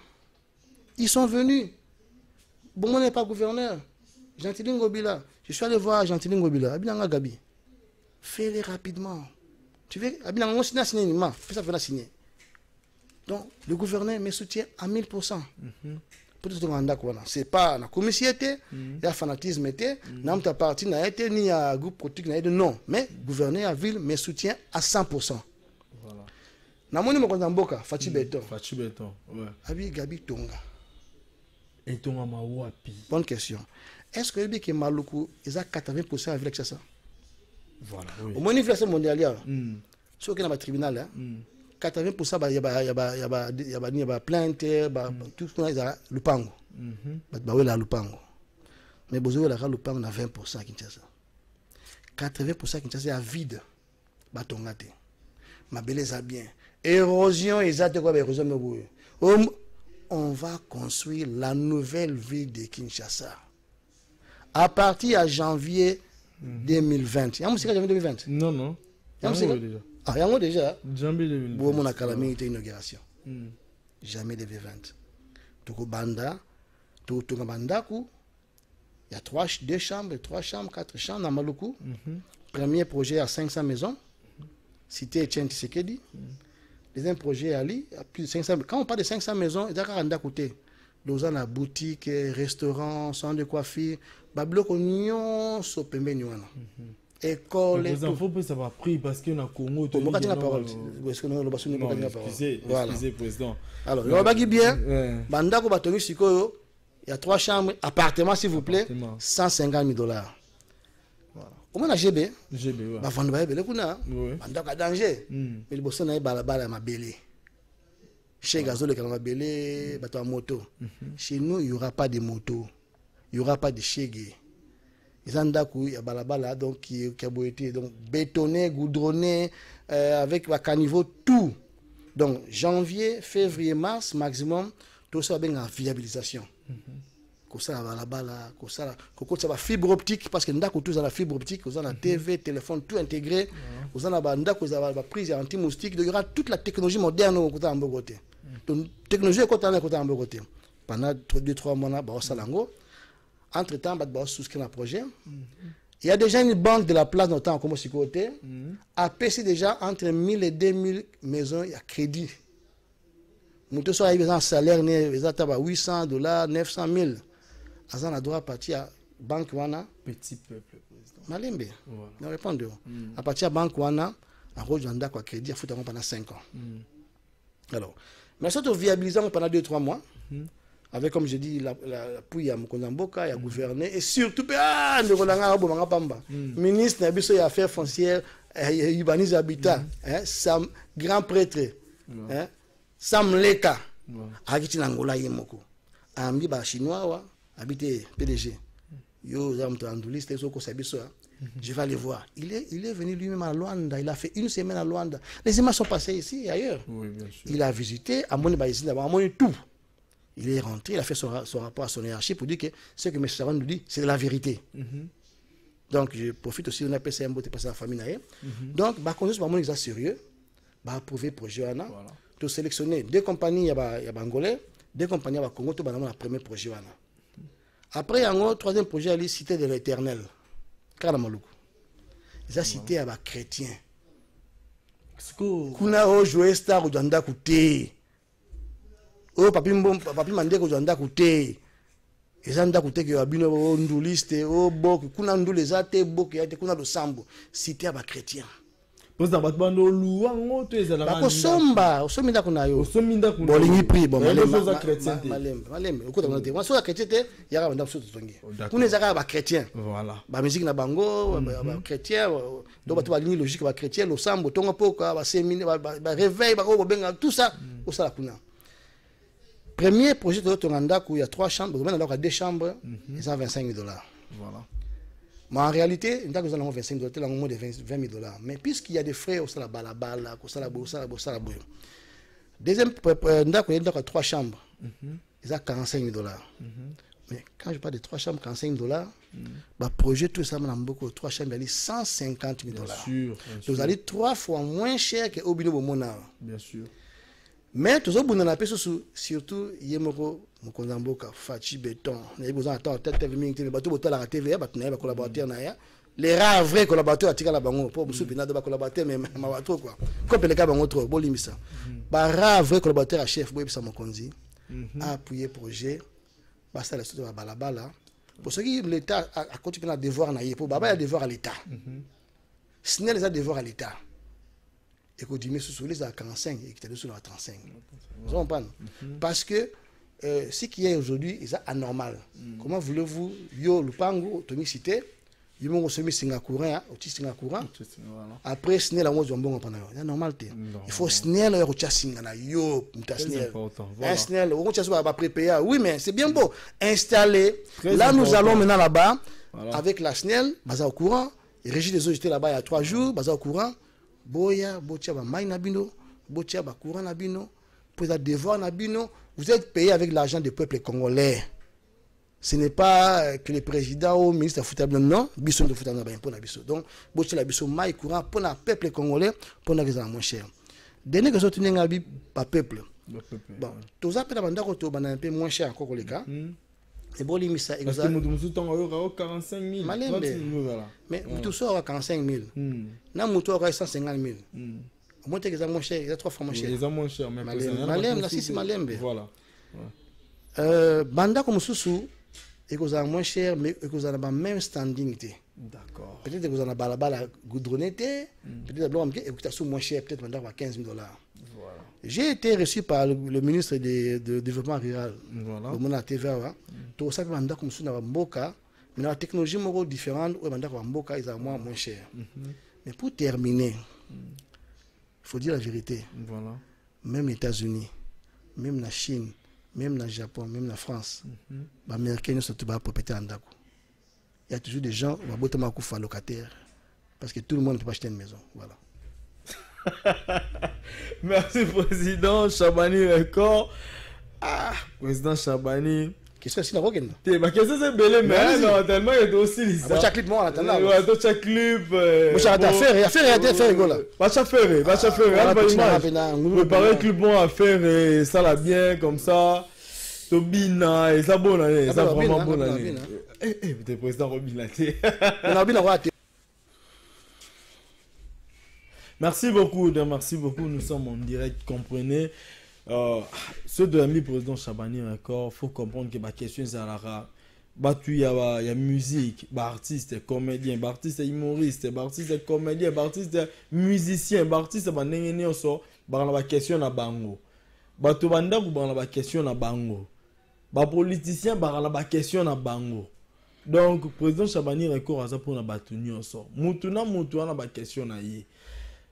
Ils sont venus. Bon, on n'est pas gouverneur. Gentilin Ngobila. Je suis allé voir Gentilin Ngobila. Abinanga Gabi. Fais-les rapidement. Tu veux, Abinanga signé, puis ça va signer. Donc, le gouverneur me soutient à 1000%. C'est pas la commissionné, il y a fanatisme, il y a parti, il y a groupe politique, non. Mais le gouverneur à ville me soutient à 100%. Voilà. Namoni Mokonzamboka, Fatih Beton. Fatih Beton, ouais. Abi Gabi Tonga. Et Tonga Mawapi. Bonne question. Est-ce que le que Maluku, ils ont 80% avec ça? Voilà, oui. Au moins, il fait mondial. Sauf qu'il y a un tribunal, 80% il y a plainte, tout ce qu'on a, le pango. Lupango. Mais vous avez le Lupango, on a 20% à Kinshasa. 80% à Kinshasa, est vide. Batongate. Ma belle est bien. Érosion, exact quoi, érosion. On va construire la nouvelle ville de Kinshasa. À partir de janvier 2020. Il y a un janvier 2020? Non. Il y a déjà. Ah, il y a déjà. Janvier 2020. Bon, on a calamité inauguration. Jamais 2020. Toko Banda, Toko Bandaku. Il y a 2 chambres, 3 chambres, 4 chambres dans Maluku. Premier projet à 500 maisons. Cité Etienne Tshisekedi. Deuxième projet à Ali, à plus de 500. Quand on parle de 500 maisons, il y a 40 côté. Nous avons la boutique, restaurant, centre de coiffure. Bablo Konyon, Sopembe Nywana. école et tout. Faut pas ça va pris parce que na Congo tu dis la parole. Est-ce que nous le basons pas la parole. Excusez président. Alors, on va bien. Banda ko batongi sikoyo, il y a 3 chambres, appartement s'il vous plaît, 150 000 $. Voilà. Comment on a GB? GB, ouais. Bah, vendre ba belé kuna. Banda ka danger. Mais le bosso na balabala ma belé. Chez Gazole quand ma belé, bato à moto. Chez nous, il y aura pas de moto. Il y aura pas de chégué. Les andakou, il y a balabala donc qui a beau été donc bétonné, goudronné avec la caniveau tout. Donc janvier, février, mars maximum, tout ça bien en viabilisation. Comme ça balabala, comme ça la fibre optique parce que ndako tout ça la fibre optique, vous avez la TV, téléphone tout intégré, vous avez la ndako vous avez la prise anti-moustique, donc il y aura toute la technologie moderne au côté en côté. Donc technologie au côté en côté. Pendant 2-3 mois là, bah ça lango. Entre-temps, il y a souscrit un projet. Il y a déjà une banque de la place, notamment comme côté. À PC déjà, entre 1000 et 2000 maisons, il y a crédit. Nous avons un salaire, il y a $800, 900 000. On a droit à partir à banque wana. Petit peuple, président. Malembe. Nous répondons. À partir de banque wana, on a un crédit, il faut pendant 5 ans. Alors, mais ça, on viabilise pendant 2-3 mois. Avec, comme je dis, la pouille à Mkonzamboka, il y a gouverné, et surtout, ministre des Affaires foncières, Ibanise Habitat, Sam, grand prêtre, Sam Leka, Agiti Nangola Yemoko, Ambi ba chinois, habité PDG, Yo Zamtanduliste, je vais aller voir. Il est venu lui-même à Luanda, il a fait 1 semaine à Luanda. Les images sont passées ici et ailleurs. Oui, bien sûr. Il a visité, à Moni tout. Il est rentré, il a fait son rapport à son hiérarchie pour dire que ce que M. Saran nous dit, c'est de la vérité. Donc, je profite aussi, on appelle ça un beauté passer à la famille. Donc, quand on est sérieux, on va approuver le projet. Tu sélectionner 2 compagnies, il y a Bangolais, 2 compagnies, il y a Congo, tu vas le premier projet. Après, il y a un 3e projet, la Cité de l'Éternel. Karamaloukou. Ils ont cité à chrétien. Kuna o joué star ou d'anda kouté. Oh papi mandé ko zanda kuté ezanda kuté ke babino o nduliste o bok kuna nduleza te bok ya te kuna do sambo cité aba chrétien parce que bat bando luango to ezala ba ko somba osominda kuna yo osominda kuna bolingi pri bon malembe ko ta te wa so chrétien te ya ba ndapso tongi kuna ezaka ba chrétien voilà ba musique na bango ba chrétien do bato ba ligne logique ba chrétien lo sambo tonga poka ba séminaire ba réveil ba ko benga tout ça au sala kuna. Premier projet de Tonganda, où il y a 3 chambres, il y a 2 chambres, ils ont 25 000 $. Voilà. Mais en réalité, nous avons 25 000 $, nous avons moins de 20 000 $. Mais puisqu'il y a des frais, au salabala, au salabo. Deuxième, nous avons 3 chambres, ils ont 45 000 $. Mais quand je parle de 3 chambres, 45 000 $, le projet, tout ça, nous avons beaucoup, 3 chambres, il y a 150 000 $. Bien sûr. Vous allez 3 fois moins cher que Obino Bomona. Bien sûr. Mais tous les gens surtout Yemoko Mkonzamboka Fachi Béton il y a besoin d'attendre tête mais bateau la TV ba collaborateur na ya les rares vrais collaborateurs atika la bango pour musu pina de ba collaborateur mais ma bateau quoi comme le cas bango trop bolimisa ba rares vrais collaborateurs à chef boy bisa Mokonzi appuyer projet ba ça la surtout ba balabala pour ce qui l'état a continué à devoir na pour baba ya devoir à l'état Snell les a devoir à l'état et qu'on diminue sous les à 45 et qui était sur la 35. Vous comprenez? Parce que ce qui est aujourd'hui est anormal. Comment voulez-vous, yo lupango, Tony cité, yo mon semi singacourant, au singacourant. Après Snell la moi jambon pendant. C'est normal té. Il faut Snell au chassingana yo, muta Snell. Snell, on chasse va préparer. Oui mais c'est bien beau. Installer. Là nous allons maintenant là-bas avec la Snell, basa au courant, et Régie des eaux j'étais là-bas il y a 3 jours, basa au courant. Boya, botia ba mai nabino, botia ba courant nabino, pour la devoir nabino, vous êtes payé avec l'argent du peuple congolais. Ce n'est pas que le président ou le ministre de football non, biso de football na pour na biso. Donc botia la biso mai courant pour le peuple congolais pour na moins cher. Dernier que sorti ngabi pa peuple. Bon, tous ça peut banda ko to bana un peu moins cher encore que les cas. Et bon limisa parce que nous temps 45 000 voilà. Mais tout ça 45 000. Na muto 150 000. Moi t'es moins cher, il y a 3 fois moins cher. Ils ont moins cher mais Malembe na sisi malembe. Voilà. Banda comme sous et que ça moins cher mais que ça n'a pas même standing. D'accord. Peut-être que vous en avez balabala goudronné, peut-être que vous avez moins cher, peut-être maintenant à 15 000 $. Voilà. J'ai été reçu par le ministre de Développement Rural. Voilà. Le monde à TVA. Tout ça, maintenant, comme ça, Mboka, mais la technologie est différente, Mboka, ils sont moins cher. Mais pour terminer, il faut dire la vérité. Voilà. Même les États-Unis, même la Chine, même le Japon, même la France, les Américains sont tous propriétaires en Dako. Il y a toujours des gens qui sont locataires parce que tout le monde ne peut pas acheter une maison. Voilà. Merci, Président Chabani Record. Ah, Président Chabani. Qu'est-ce que c'est la rogue? Ma question c'est belé, mais non, tellement il y a aussi les ça. Chaque clip, moi, en attendant. Ouais, chaque clip. Moi, j'ai affaire, rigolo. Va chaffer. Préparer clip bon à faire et ça l'a bien comme ça. Tobina et ça bonne année, ça vraiment bonne année. T'es président Robin là. Merci beaucoup, nous sommes en direct, comprenez. Ceux de l'ami président Chabani Record, faut comprendre que ma question c'est à la il y a musique, artiste, comédien, artiste, humoriste, artiste, comédien, artiste, musicien, artiste, la question na bango. Bato banda ku la question na bango. Ba politicien la question na bango. Donc président Chabani Record a ça pour na batu nyonso. Mutu na ba question na ye.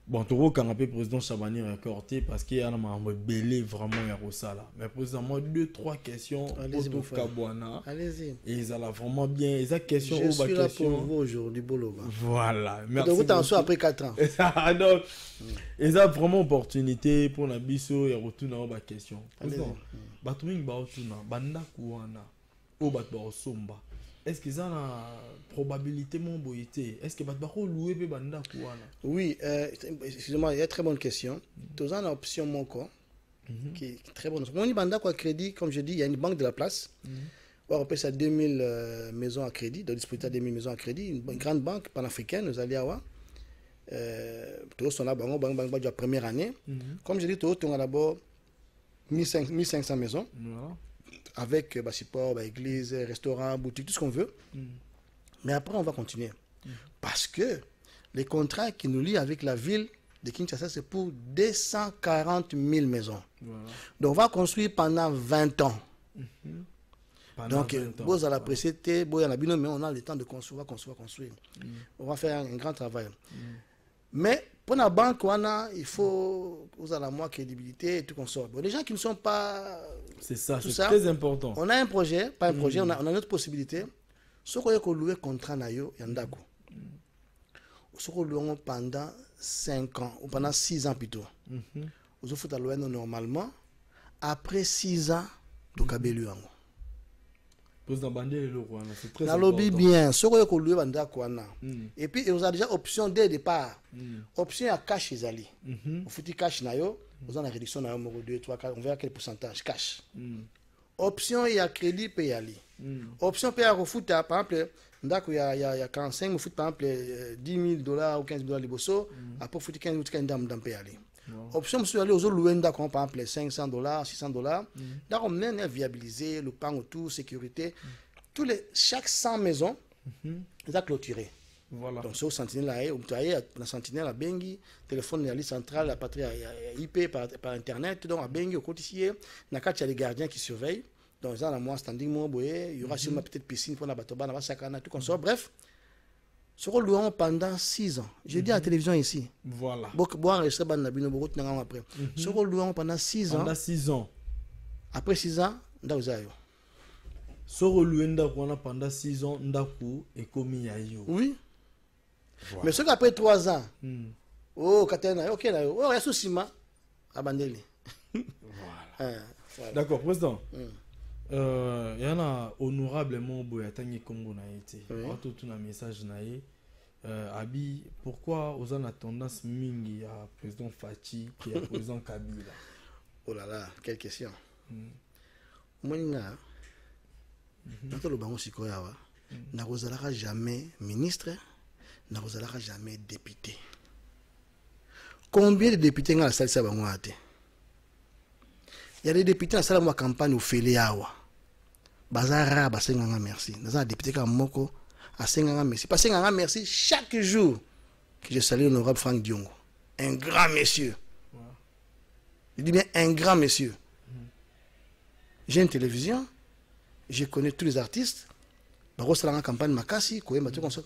Bon, tu vois quand on président Chabani Record parce qu'il y a un belé vraiment à Rosala. Mais président, moi 2-3 questions pour Kabouana. Allez-y. Et ils ont vraiment bien. Ils ont question. Je suis là pour vous aujourd'hui, Boloba. Voilà. Merci. Donc vous t'en sois après 4 ans. Donc, ils ont vraiment opportunité pour la biso et retourner à la question. Président, Batuming Baotuna, Banda Kouana, Obatba Somba. Est-ce que ça a une probabilité mon boyité? Est-ce que Batbaro loué pe banda kouana? Oui, excusez-moi, il y a une très bonne question. Tous en option mon corps, qui est très bonne. On dit banda quoi crédit, comme je dis, il y a une banque de la place. On appelle ça 2000 maisons à crédit, de dispositif 2000 maisons à crédit, une grande banque panafricaine, nous allons avoir. Tous sont là, banque de la première année. Comme je dis, tous on a d'abord 1500 maisons. Avec support, église, restaurant, boutique, tout ce qu'on veut. Mais après, on va continuer. Parce que les contrats qui nous lient avec la ville de Kinshasa, c'est pour 240 000 maisons. Voilà. Donc, on va construire pendant 20 ans. Donc, vous allez apprécier, mais on a le temps de construire, construire. On va faire un grand travail. Mais pour la banque, il faut vous avez la moins crédibilité et tout qu'on sort. Bon, les gens qui ne sont pas. C'est ça, c'est très important. On a un projet, pas un projet, on a une autre possibilité. Ce qu'on a loué contrat nayo yandako. Ce qu'on loué pendant 5 ans ou pendant 6 ans plutôt. Vous faut louer normalement après 6 ans de kabelu yango. C'est très important. Lobby bien, ce qu'on loué bandako na. Et puis vous avez déjà option dès le départ. Option à cash izali. Vous faites cash nayo. Vous avez une réduction dans 2, 3, 4, on verra quel pourcentage, cash. Option, il y a crédit, paye ali. Option, paye à refoot, par exemple, il y a 45, vous fout par exemple 10 000 $ ou 15 $, les bossos, après vous foutez 15 000 $ dans paye ali. Option, monsieur, aller aux autres loués, par exemple 500 $, 600 $. Là, on même viabiliser le pan autour, sécurité. Chaque 100 maisons, ils ont clôturé. Voilà. Donc, c'est au sentinelle la sentinelle à Bengi, téléphone à la centrale, la patrie IP par internet. Donc, à Bengi, au quotidien, il y a des gardiens qui surveillent. Donc, il y a standing, il y aura sûrement peut-être piscine pour la batoba, tout comme ça. Bref, ce qu'on loue pendant 6 ans. J'ai dit à la télévision ici. Voilà. Ce qu'on loue pendant 6 ans. Pendant 6 ans. Après 6 ans, vous avez. Ce qu'on loue pendant 6 ans, et commis à yo. Oui. Voilà. Mais ce qu'après 3 ans, oh, Katena, ok, là, oh, il y a souci, abandonné. Voilà. D'accord, président. Il y en a honorablement Boyatangi Congo na été. Tout un message naïe. Abi, pourquoi vous avez tendance mingi à président Fachi et à président Kabila? Oh là là, quelle question. Moi, je n'ai jamais ministre. N'a jamais député. Combien de députés dans la salle de il y a des députés dans la salle de campagne où fait les awa. Bazara, merci. Dans un député comme Moko, à Senganga merci. Parce que Senganga merci chaque jour que je salue l'honorable Franck Diongo. Un grand monsieur. Je dis bien un grand monsieur. J'ai une télévision, je connais tous les artistes. Campagne Makassi,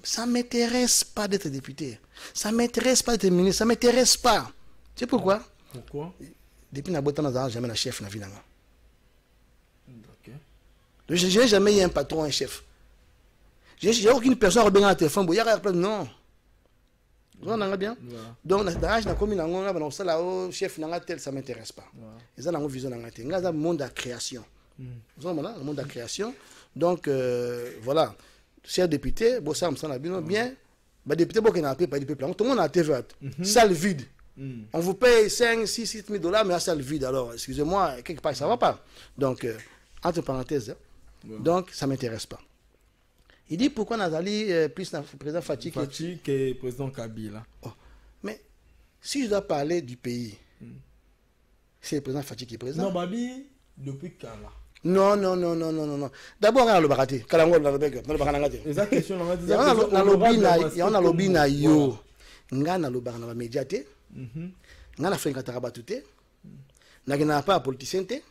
ça ne m'intéresse pas d'être député. Ça ne m'intéresse pas d'être ministre. Ça ne m'intéresse pas. Tu sais pourquoi? Pourquoi? Depuis que je n'ai jamais un chef dans la vie. Je n'ai jamais eu un patron, un chef. Je n'ai aucune personne qui a regardé un téléphone. Non. Vous bien? Donc, dans la commune, le chef tel, ça ne m'intéresse pas. Ils ont une vision dans le monde de la création. Le monde de la création. Donc, voilà. Chers députés, ça me semble bien. Les députés, tout le monde a TV. Salle vide. On vous paye 5, 6, 7 000 $, mais à salle vide. Alors, excusez-moi, quelque part, ça ne va pas. Donc, entre parenthèses, donc, ça ne m'intéresse pas. Il dit pourquoi Nazali plus le président Fatih que le président Kabila. Oh. Mais si je dois parler du pays, c'est le président Fatih qui est président. Non, Babi, depuis quand là? Non. D'abord, on a le baraté. Il y a un lobby na yo. Nga na lobby na médiaté. Nga na fenga tarabatute. Na gina pas politicien té.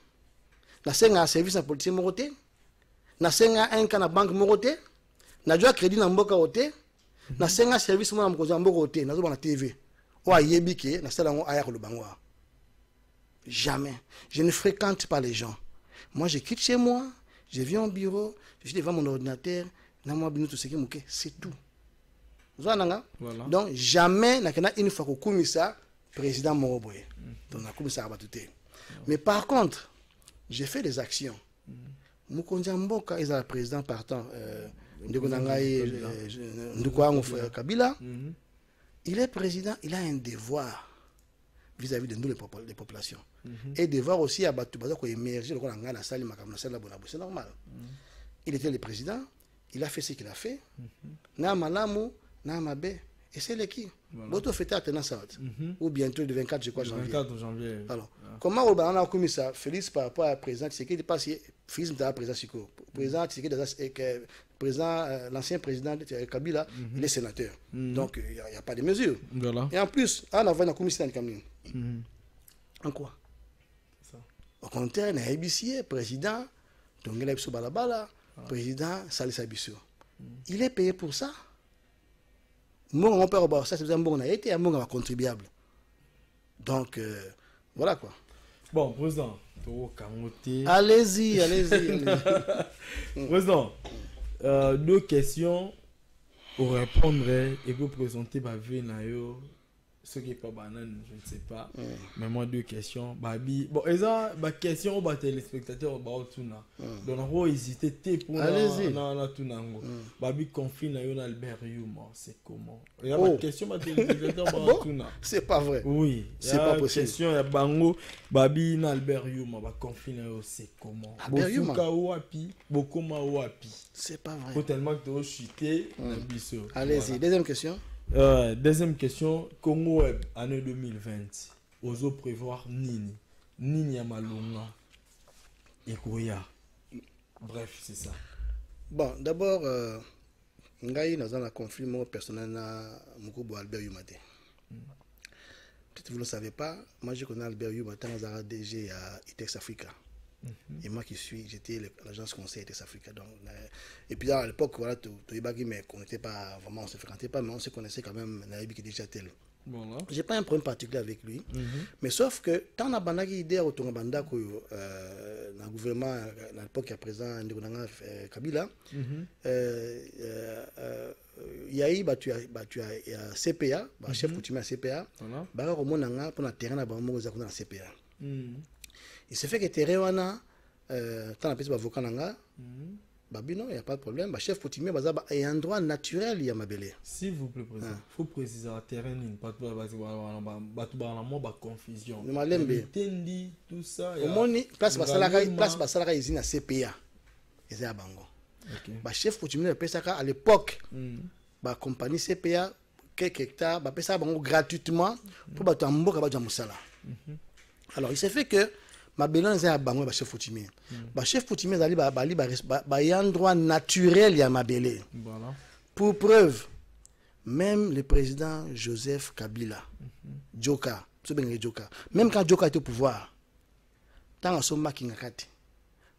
Na senga service na politicien moroté. Na senga un kana banque moroté. Na jwa crédit na mboka oté. Na senga service mo na mkoza mboka oté. Na zo na TV. O ayebi ke na sala ngo aya ko lobangwa. Jamais. Je ne fréquente pas les gens. Moi, je quitte chez moi, je viens au bureau, je suis devant mon ordinateur, c'est tout. Voilà. Donc, jamais, une fois qu'on commis ça, président Moroboye. Donc, on a commis ça à Batouté. Mais par contre, j'ai fait des actions. Moukondiamboka est le président partant, Kabila. Il est président, il a un devoir vis-à-vis de nous, les populations. Et devoir aussi à Batoubaza qu'on émerge, c'est normal. Il était le président, il a fait ce qu'il a fait. Na malamu, na mabe, et c'est l'équipe. Boto fêté à Tenassaat, ou bientôt le 24, je crois, janvier. 24 janvier. Alors, comment on a commis ça? Félix par rapport à président Tshisekedi, parce que Félix était président Siko. Président Tshisekedi, l'ancien président Kabila, il est sénateur. Donc, il n'y a pas de mesure. Et en plus, on a commis ça dans le camion. En quoi? Au contraire, il y a un président, président Salissa Bissou. Il est payé pour ça. Moi, on peut avoir ça, c'est un bon été, un bon contribuable. Donc, voilà quoi. Bon, président, allez-y. Président, deux questions pour répondre et pour présenter ma vie. Ce qui n'est pas banane, je ne sais pas. Mais moi, deux questions. Babi, bon, et ça, ma question aux téléspectateurs, donc on va hésiter pour Babi confine à Albert Yuma, c'est comment? Il y a ma question aux téléspectateurs, c'est pas vrai. Oui, c'est pas possible. Question, il y a Bango, Babi Albert Yuma, confine à c'est comment? Albert Yuma. C'est pas vrai. Faut tellement que tu as chuté. Allez-y, deuxième question. Deuxième question, Congo Web, année 2020. Oso prévoir Nini Amalunga et Koya. Bref, c'est ça. Bon, d'abord, Ngaï n'a pas un conflit personnel avec Albert Yumate. Peut-être que vous ne le savez pas, moi je connais Albert Yumate dans DG à ITEX Africa. Et moi qui suis, j'étais à l'agence conseil ITEX Africa. Donc, et puis à l'époque, voilà, mais on n'était pas vraiment, on ne se fréquentait pas, mais on se connaissait quand même, Naïbi qui était déjà tel. Voilà. J'ai pas un problème particulier avec lui, mais sauf que tant on a une idée autour de dans le gouvernement, à l'époque, il y a président Kabila, il y a eu CPA, chef coutumier à CPA, il y a eu pour le terrain à CPA. Il se fait que terrain, tant on a avocat, non, il n'y a pas de problème. Le chef coutumier est un endroit naturel, il y a ma belle. S'il vous plaît, président, il faut préciser le terrain, pas de confusion. Tout ça. Au moins, place Basalaka, il y a CPA. Il y a Bango. Le chef coutumier à l'époque, la compagnie CPA, quelques hectares, il y a gratuitement pour Moussala. Alors, il se fait que ma belle est à Bango, chef coutumier. Le chef coutumier est un endroit naturel, il y a ma belle. Pour preuve, même le président Joseph Kabila, Joka, même quand Joka était au pouvoir, tant que son maki ngakati,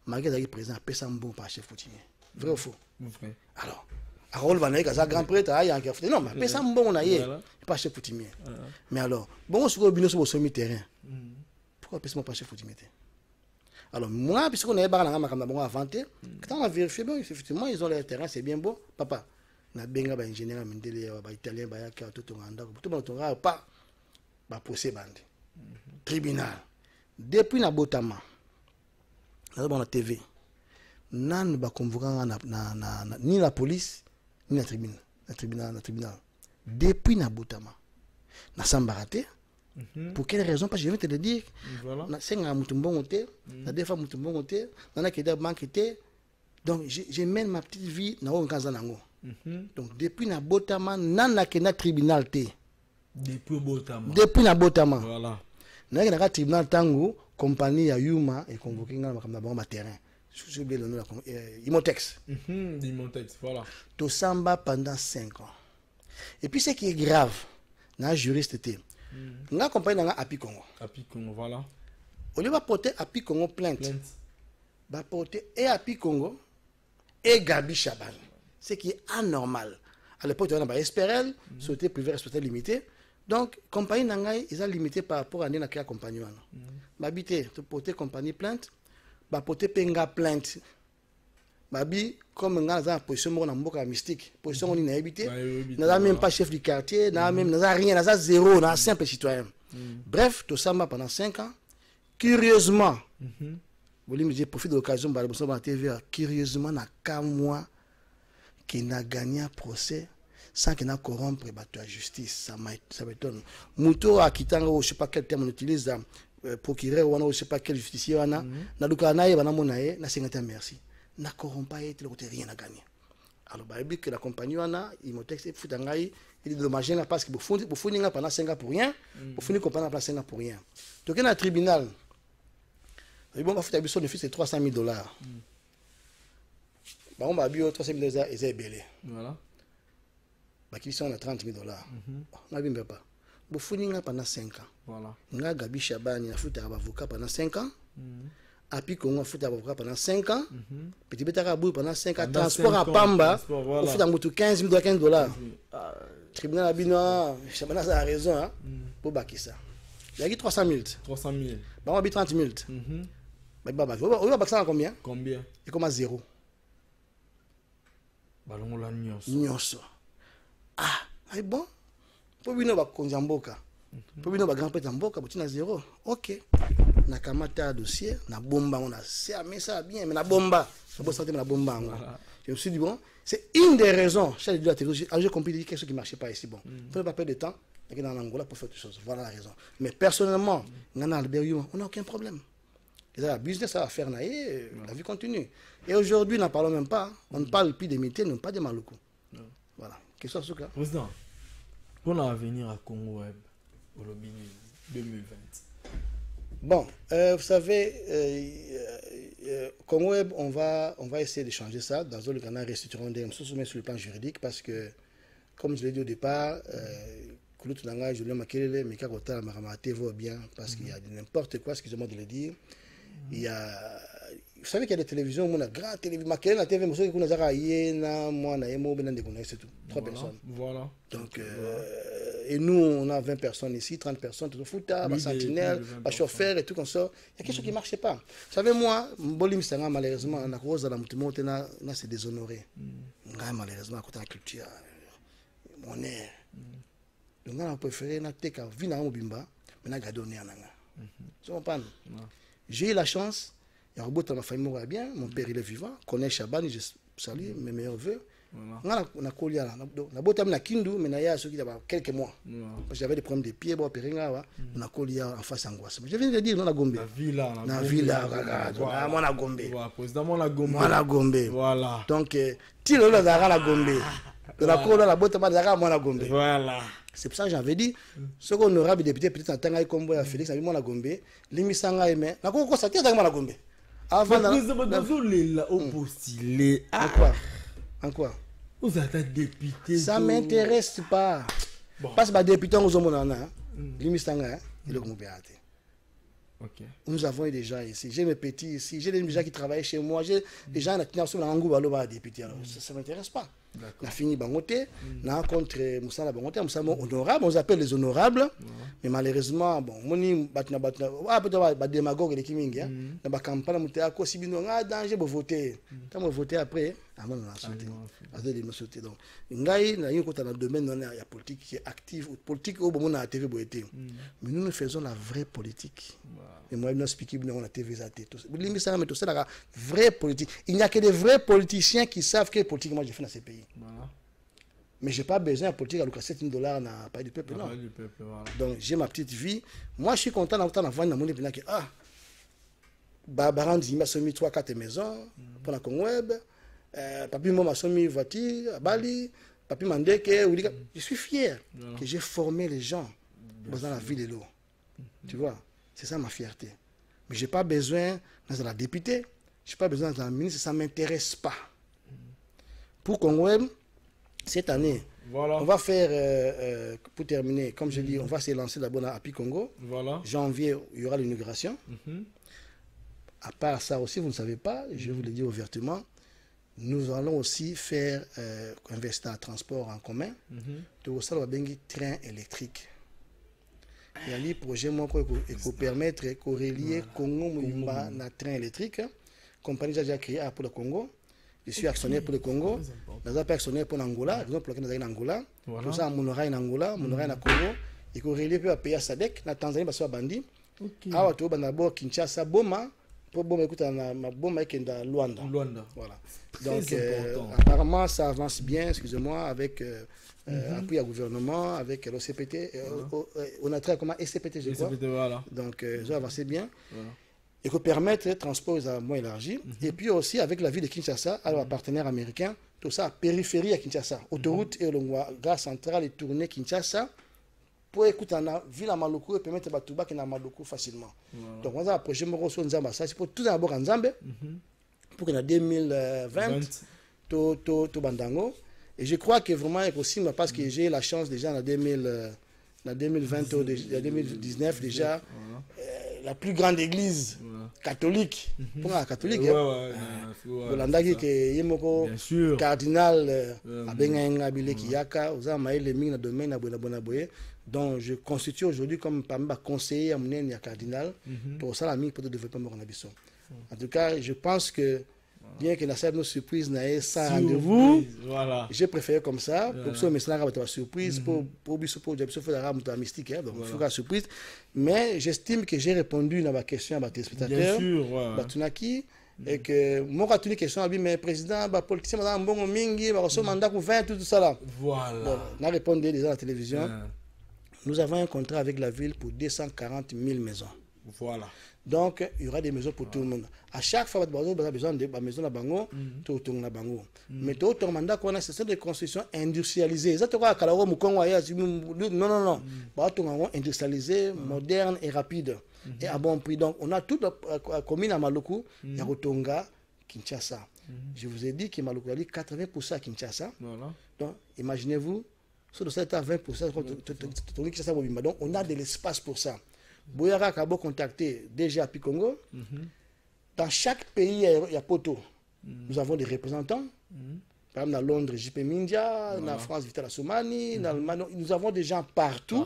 malgré le président, il a bon par chef coutumier. Vrai ou faux? Vrai. Alors, à rôle va naître, grand prêtre, il y a un café. Non, mais il a bon, pas chef coutumier. Mais alors, bon, on se retrouve sur le semi-terrain. Pourquoi il pas chef coutumier? Alors, moi, puisqu'on est inventé, quand on a vérifié, bon, effectivement, ils ont leur terrain, c'est bien beau. Papa, on a bien un ingénieur, un italien, tout le monde, pas procès bandi. Tribunal. Depuis na botama, na TV, nan ba convoquer ni la police, ni la tribunal. Depuis na botama, na sambaraté. Pour quelle raison? Parce que je vais te le dire. C'est un mouton côté, la des fois mouton côté, dans la quête banque. Donc je mène ma petite vie dans un kazanango. Donc depuis na botama, nan na kena tribunal té. Depuis na botama. Voilà. Na kena tribunal tango, compagnie ya Yuma et convoqué na ma terrain. Je vais le nom Imotex. Imotex, voilà. Tout samba pendant 5 ans. Et puis ce qui est grave, na juriste té. Nga compagnie nga Api Congo. Api Congo, voilà. Au lieu de porter Api Congo plainte, va porter et Api Congo et Gabi Chaban. Ce qui est anormal. À l'époque, on a SPRL, société privée responsable limitée. Donc, compagnie Nangai, ils ont limité par rapport à la compagnie. Babité, tu porter compagnie plainte, va porter Penga plainte. Babi, comme on a une position de mystique, position on est habité, n'a même pas chef du quartier, n'a rien, n'a zéro, n'a simple citoyen. Bref, tout ça pendant 5 ans. Curieusement, j'ai profité de l'occasion de la TV, curieusement, n'a qu'un mois qui n'a gagné un procès sans qu'il n'a corrompre la justice. Ça m'étonne. Mouto a quitté, je ne sais pas quel terme on utilise, procureur, ou je ne sais pas quel justicier, n'a merci. N'a corrompu pas été rien à gagner. Alors, il que la compagnie il m'a texté, il est dommage parce que vous finissez pendant 5 ans pour rien, vous finissez pendant 5 ans pour rien. Donc, dans le tribunal, il va faire besoin de $300 000. On va dire 300 000 $, ils sont belés. Voilà. Ils sont à $30 000. On n'a bien pas. Vous finissez pendant 5 ans. Voilà. On a Gabi Chaban, il a fait un avocat pendant 5 ans. Api Congo a fait avocat pendant 5 ans. Petit Bétarabou pendant 5 ans. Transport à Pamba. On fait un $15 000, $15. Tribunal a dit non, Chaban a raison. Pour bâtir ça. Il a dit 300 000. 300 000. On a dit 30 000. On va bâtir ça à combien? Combien? Il commence 0. Ballon la nyonso. Ah, c'est bon. Pour venir au Konjamboka. Pour venir au grand père Mboka, tu as 0. Ok. Na kamata dossier, na bomba, on a sermé ça bien, mais na bomba. La bomba. Je me suis dit, bon, c'est une des raisons. J'ai compris quelque chose qui ne marchait pas ici. Bon, il ne faut pas perdre de temps dans l'Angola pour faire des choses. Voilà la raison. Mais personnellement, on n'a aucun problème. Le business à faire, la vie continue. Et aujourd'hui, n'en parlons même pas. On ne parle plus des métiers, non pas des maloukou. Voilà. Question sur ça. Président, pour l'avenir à Congo Web, au lobby 2020. Bon, vous savez, Congo Web, on va essayer de changer ça dans le canal restitution des sur le plan juridique parce que, comme je l'ai dit au départ, je l'ai marqué, mais quand on va bien parce qu'il y a n'importe quoi, excusez-moi de le dire. Il y a, vous savez qu'il y a des télévisions, on a grande télévision, marqué la TV, c'est tout. 3 personnes. Voilà. Donc, et nous, on a 20 personnes ici, 30 personnes, tout le foot, la sentinelle, la chauffeur et tout comme ça. Il y a quelque chose qui ne marchait pas. Vous savez, moi, malheureusement, on a cause de la c'est déshonoré. Malheureusement, à côté de la culture, mon air. Donc, on a préféré, on a vu dans Mobimba, mais on a gardé au nez. Tu comprends? J'ai eu la chance, il y a un robot dans ma famille, moi bien, mon père il est vivant, connaît Chaban, je salue mes meilleurs voeux. On a collé là, on a beau terminer à Kindu, mais il y a quelques mois. Parce que j'avais des problèmes de pieds, on a collé en face angoisse. Je viens de dire, on a Gombe. La villa, on a Gombe. Moi la Gombe. Voilà. Donc, tu l'as la Gombe. De la cour, la botte, moi la Gombe. Voilà. C'est pour ça que j'avais dit, ce qu'on aura des députés, peut-être en tant que combo à Félix, avec moi la Gombe, l'émission a aimé. La cour, ça tient avec moi la Gombe. Avant de. En quoi? Vous êtes député. Ça ne m'intéresse pas. Bon. Parce que les députés, nous avons Ok. Nous avons eu des gens ici. J'ai mes petits ici. J'ai des gens qui travaillent chez moi. J'ai des gens qui sont en Angoula, député. Ça ne m'intéresse pas. On a fini Bangoté. On a rencontré Moussa Bangoté. Moussa honorable. On les appelle les honorables. Mais malheureusement, bon, moni batna peut-être démagogue de Kimingi. Dans la campagne, on a aussi bien danger pour voter. Quand on voter après, on a sauté. On a sauté. Donc, ngai na yoko dans le domaine il y a politique qui est active. Politique au moment la TV boité. Mais nous faisons la vraie politique. Et moi, je explique bien la TV ça tout. Mais tout ça la vraie politique. Il n'y a que des vrais politiciens qui savent quelle politique moi j'ai fait dans ces pays. Mais je n'ai pas besoin de politique à lucrer $7 n'a pas du peuple. Non. Donc j'ai ma petite vie. Moi je suis content d'avoir vendre dans mon épisode que Barandi m'a soumis 3-4 maisons pour la Congo Web. Papi m'a soumis voiture à Bali. Papi m'a dit que je suis fier que j'ai formé les gens dans la ville de l'eau. Tu vois, c'est ça ma fierté. Mais je n'ai pas besoin d'être la députée. Je n'ai pas besoin d'être la ministre. Ça ne m'intéresse pas. Pour Congo Web, cette année, on va faire, pour terminer, comme je dis, on va se lancer d'abord à Api Congo. Janvier, il y aura l'inauguration. À part ça aussi, vous ne savez pas, je vous le dis ouvertement, nous allons aussi faire investir dans le transport en commun. Tout ça, on va faire un train électrique. Il y a des projets qui permettent de relier Congo à un train électrique. La compagnie a déjà créé pour le Congo. Je suis actionnaire pour le Congo. Je suis actionnaire pour l'Angola. Je suis en Angola. Tout ça, mon oreille en Angola, mon oreille en Congo. Et qu'on relie pour payer à Sadek. La Tanzanie, parce que bandi. Ah, tu vas d'abord Kinshasa, Boma. Pour Boma, écoute, Boma est dans Luanda. Voilà. Donc, apparemment, ça avance bien, excusez-moi, avec appui au gouvernement, avec l'OCPT. On a travaillé comme SCPT, je crois. Donc, ça avance bien. Et qui permettre le transport à moins élargi. Et puis aussi avec la ville de Kinshasa, alors un partenaire américain, tout ça, périphérie à Kinshasa. Autoroute et le gare centrale et tourner Kinshasa pour écouter la ville à Maluku et permettre à Touba qui est à Maluku facilement. Donc on a un projet c'est pour tout d'abord en Zambie, pour que en 2020, tout Bandango. Et je crois que vraiment, aussi, parce que j'ai la chance déjà en 2020, 2019 déjà, la plus grande église catholique, pour la catholique, Bolanda qui est le cardinal Abenga Kiyaka, le domaine dont je constitue aujourd'hui comme conseiller à mon cardinal pour ça la pour le développement de en tout cas, je pense que bien que la salle nos surprise n'a sans rendez-vous, j'ai préféré comme ça pour que ce message soit surprise pour faire mystique, donc il faut la surprise. Mais j'estime que j'ai répondu à ma question à ma téléspectateur, Batunaki, et que moi quand tu dis question mais président, politicien, madame bon mingi, reçoit mandat pour 20 tout ça là. Voilà. On a répondu déjà à la télévision. Nous avons un contrat avec la ville pour 240 000 maisons. Voilà. Donc, il y aura des maisons pour tout le monde. À chaque fois, on a besoin de maisons à Bango, tout le monde. Mais tout le mandat qu'on a, c'est des constructions industrialisées. Non. Industrialisées, modernes et rapides. Et à bon prix. Donc, on a toute la commune à Maluku, Yarotonga, Kinshasa. Je vous ai dit que Maluku a 80% à Kinshasa. Donc, imaginez-vous, sur le site à 20%, donc on a de l'espace pour ça. Boyara Kabo contacté déjà à Congo. Dans chaque pays, il y a Poto. Nous avons des représentants. Par exemple, dans Londres, JP Mindia, en France, Vital Assoumani, en Allemagne, nous avons des gens partout.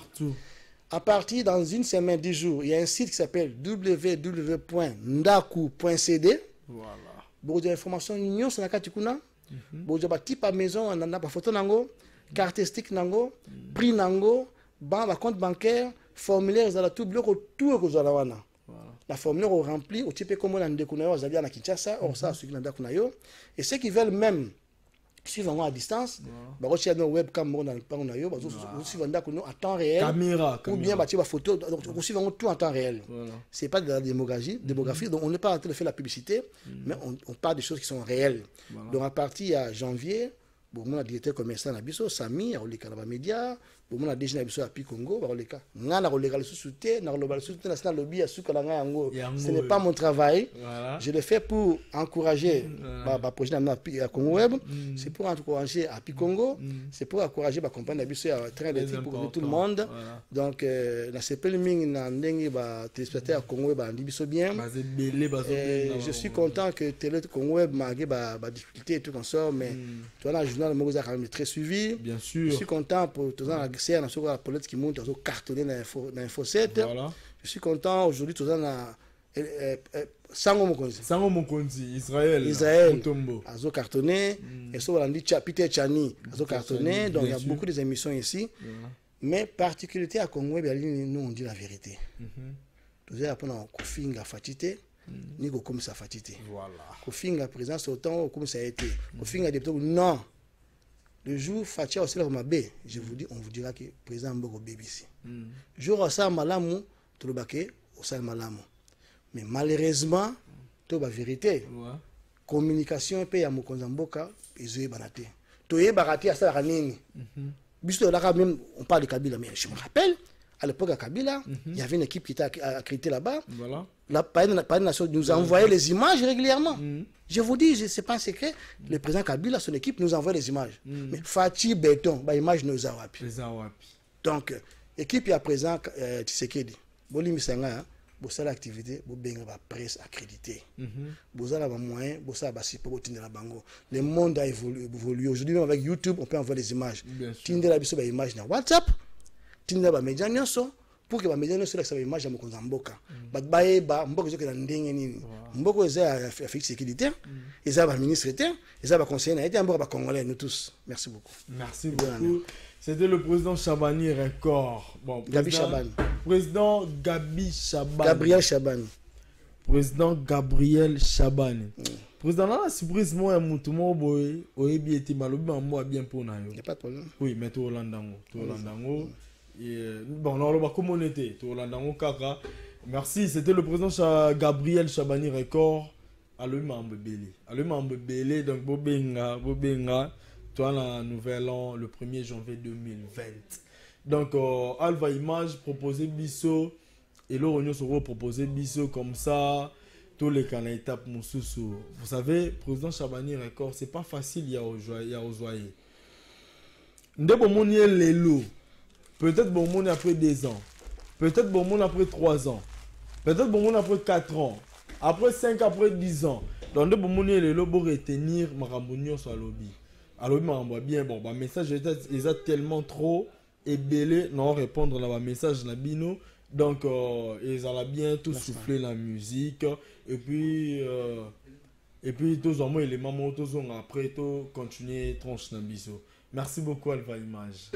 À partir dans une semaine, 10 jours, il y a un site qui s'appelle www.ndaku.cd. Voilà. Beaucoup d'informations, nous sommes à Tikuna. Beaucoup de type à maison, on a pas photo nango, caractéristique nango, prix nango, compte bancaire. Formulaire za tout bloc tout ko za wana la formulaire rempli au type comme on a ndekuna yo zalia na Kinshasa or ça ce qui nda kuna yo et ceux qui veulent même suivre à distance ba ko chia no webcam on a pas on a yo ba suivre nda kuna en temps réel caméra ou bien ba tia photo donc on suivre tout en temps réel c'est pas de la démographie donc on n'est pas en train de faire la publicité mais on parle des choses qui sont réelles donc à partir à janvier bon, mon directeur commercial à Bisso, Sami, à Olikanaba Media, on a déjà besoin à Pi Congo, ce n'est pas mon travail. Voilà. Je le fais pour encourager le projet à Congo Web, c'est pour encourager à Pi Congo, c'est pour encourager la compagnie à train de pour tout le monde. Voilà. Donc, la CPL Ming n'a téléspectateur à Congo Web en Dibiso bien. Je suis content que Télé Congo Web m'a dit des difficultés et tout comme ça, mais toi, le journal Mogoza quand même très suivi. Bien sûr. Je suis content pour tout ça, la politique qui monte, cartonné dans l'Info 7. Voilà. Je suis content aujourd'hui, tout ça, Sango Mokonzi, Israël. Azo cartonné. Et ça, on dit Peter Chani, Azo cartonné. Donc, il y a beaucoup d'émissions ici. Mais, particularité à Congo, nous, on dit la vérité. Tout ça, après, on Kofinga Fatité. Ni comme ça Fatité. Voilà. Kofinga présence autant comme ça a été. Kofinga des non. Le jour Fatia aussi là je vous dis, on vous dira que président Mboko BBC. Jour ça malamu, tout le baquet, au sal malamu. Mais malheureusement, tout la vérité. Communication paye à Mokonzamboka, ils ont baraté. Tout est baraté à ça ranini. Bisto là même on parle de Kabila, mais je me rappelle à l'époque à Kabila, il y avait une équipe qui était accréditée là-bas. Voilà. La nation nous envoyait les images régulièrement. Je vous dis, ce n'est pas un secret, le président Kabila, son équipe nous envoie les images. Mais Fatih Béton, les images nous envoient. Donc, l'équipe est à présent, Tshisekedi, Boli Misanga, vous avez l'activité, vous avez la presse accréditée. Vous avez les moyens, vous avez la bango. Le monde a évolué. Aujourd'hui, même avec YouTube, on peut envoyer des images. Tinde la biso ba image na WhatsApp, tinde ba média nyonso pour que ba média nyonso la sa image ya mokonza mboka. Ba baye ba mboka zo ke na ndenge nini. Mboko eza affaire sécurité, eza ba ministre té, eza ba conseiller na été mboka ba congolais nous tous. Merci beaucoup. Merci beaucoup. C'était le président Chabani Record. Bon, Gabi Chaban. Président Gabi Chaban. Gabriel Chaban. Président Gabriel Chaban. Président, là, surprise, moi, tout le monde, oyebi eti malobi moi bien pour na yo. Il n'y a pas de problème. Oui, mais tout Holandango. Tout Holandango. Bon, non, on va communauté. Tout Holandango, kaka. Merci, c'était le président Gabriel Chabani Record. Allo Mambe Belé. Allo Mambe Belé, donc Bobenga. Toi, la nouvel an, le 1er janvier 2020. Donc, Alva Image proposé Bisso. Et l'Orignon sera proposé Bisso comme ça. Tous les canaux étapes Moussoussou. Vous savez, président Chabani Record, c'est pas facile, il y a aux joyeux. Ndebo Mouni Lelo. Peut-être bon monde après 2 ans. Peut-être bon monde après 3 ans. Peut-être bon monde après 4 ans. Après 5, après 10 ans. Donc, Ndebo Mouni Lelo pour retenir Marambounio sur le lobby. Alors, bien, bon, bah, message est tellement trop ébélé, non, répondre à un message, na bino. Donc, ils allaient bien tout souffler la musique. Et puis, tous les éléments, tous après, tout continuer tranche na biso. Merci beaucoup, Alva Image.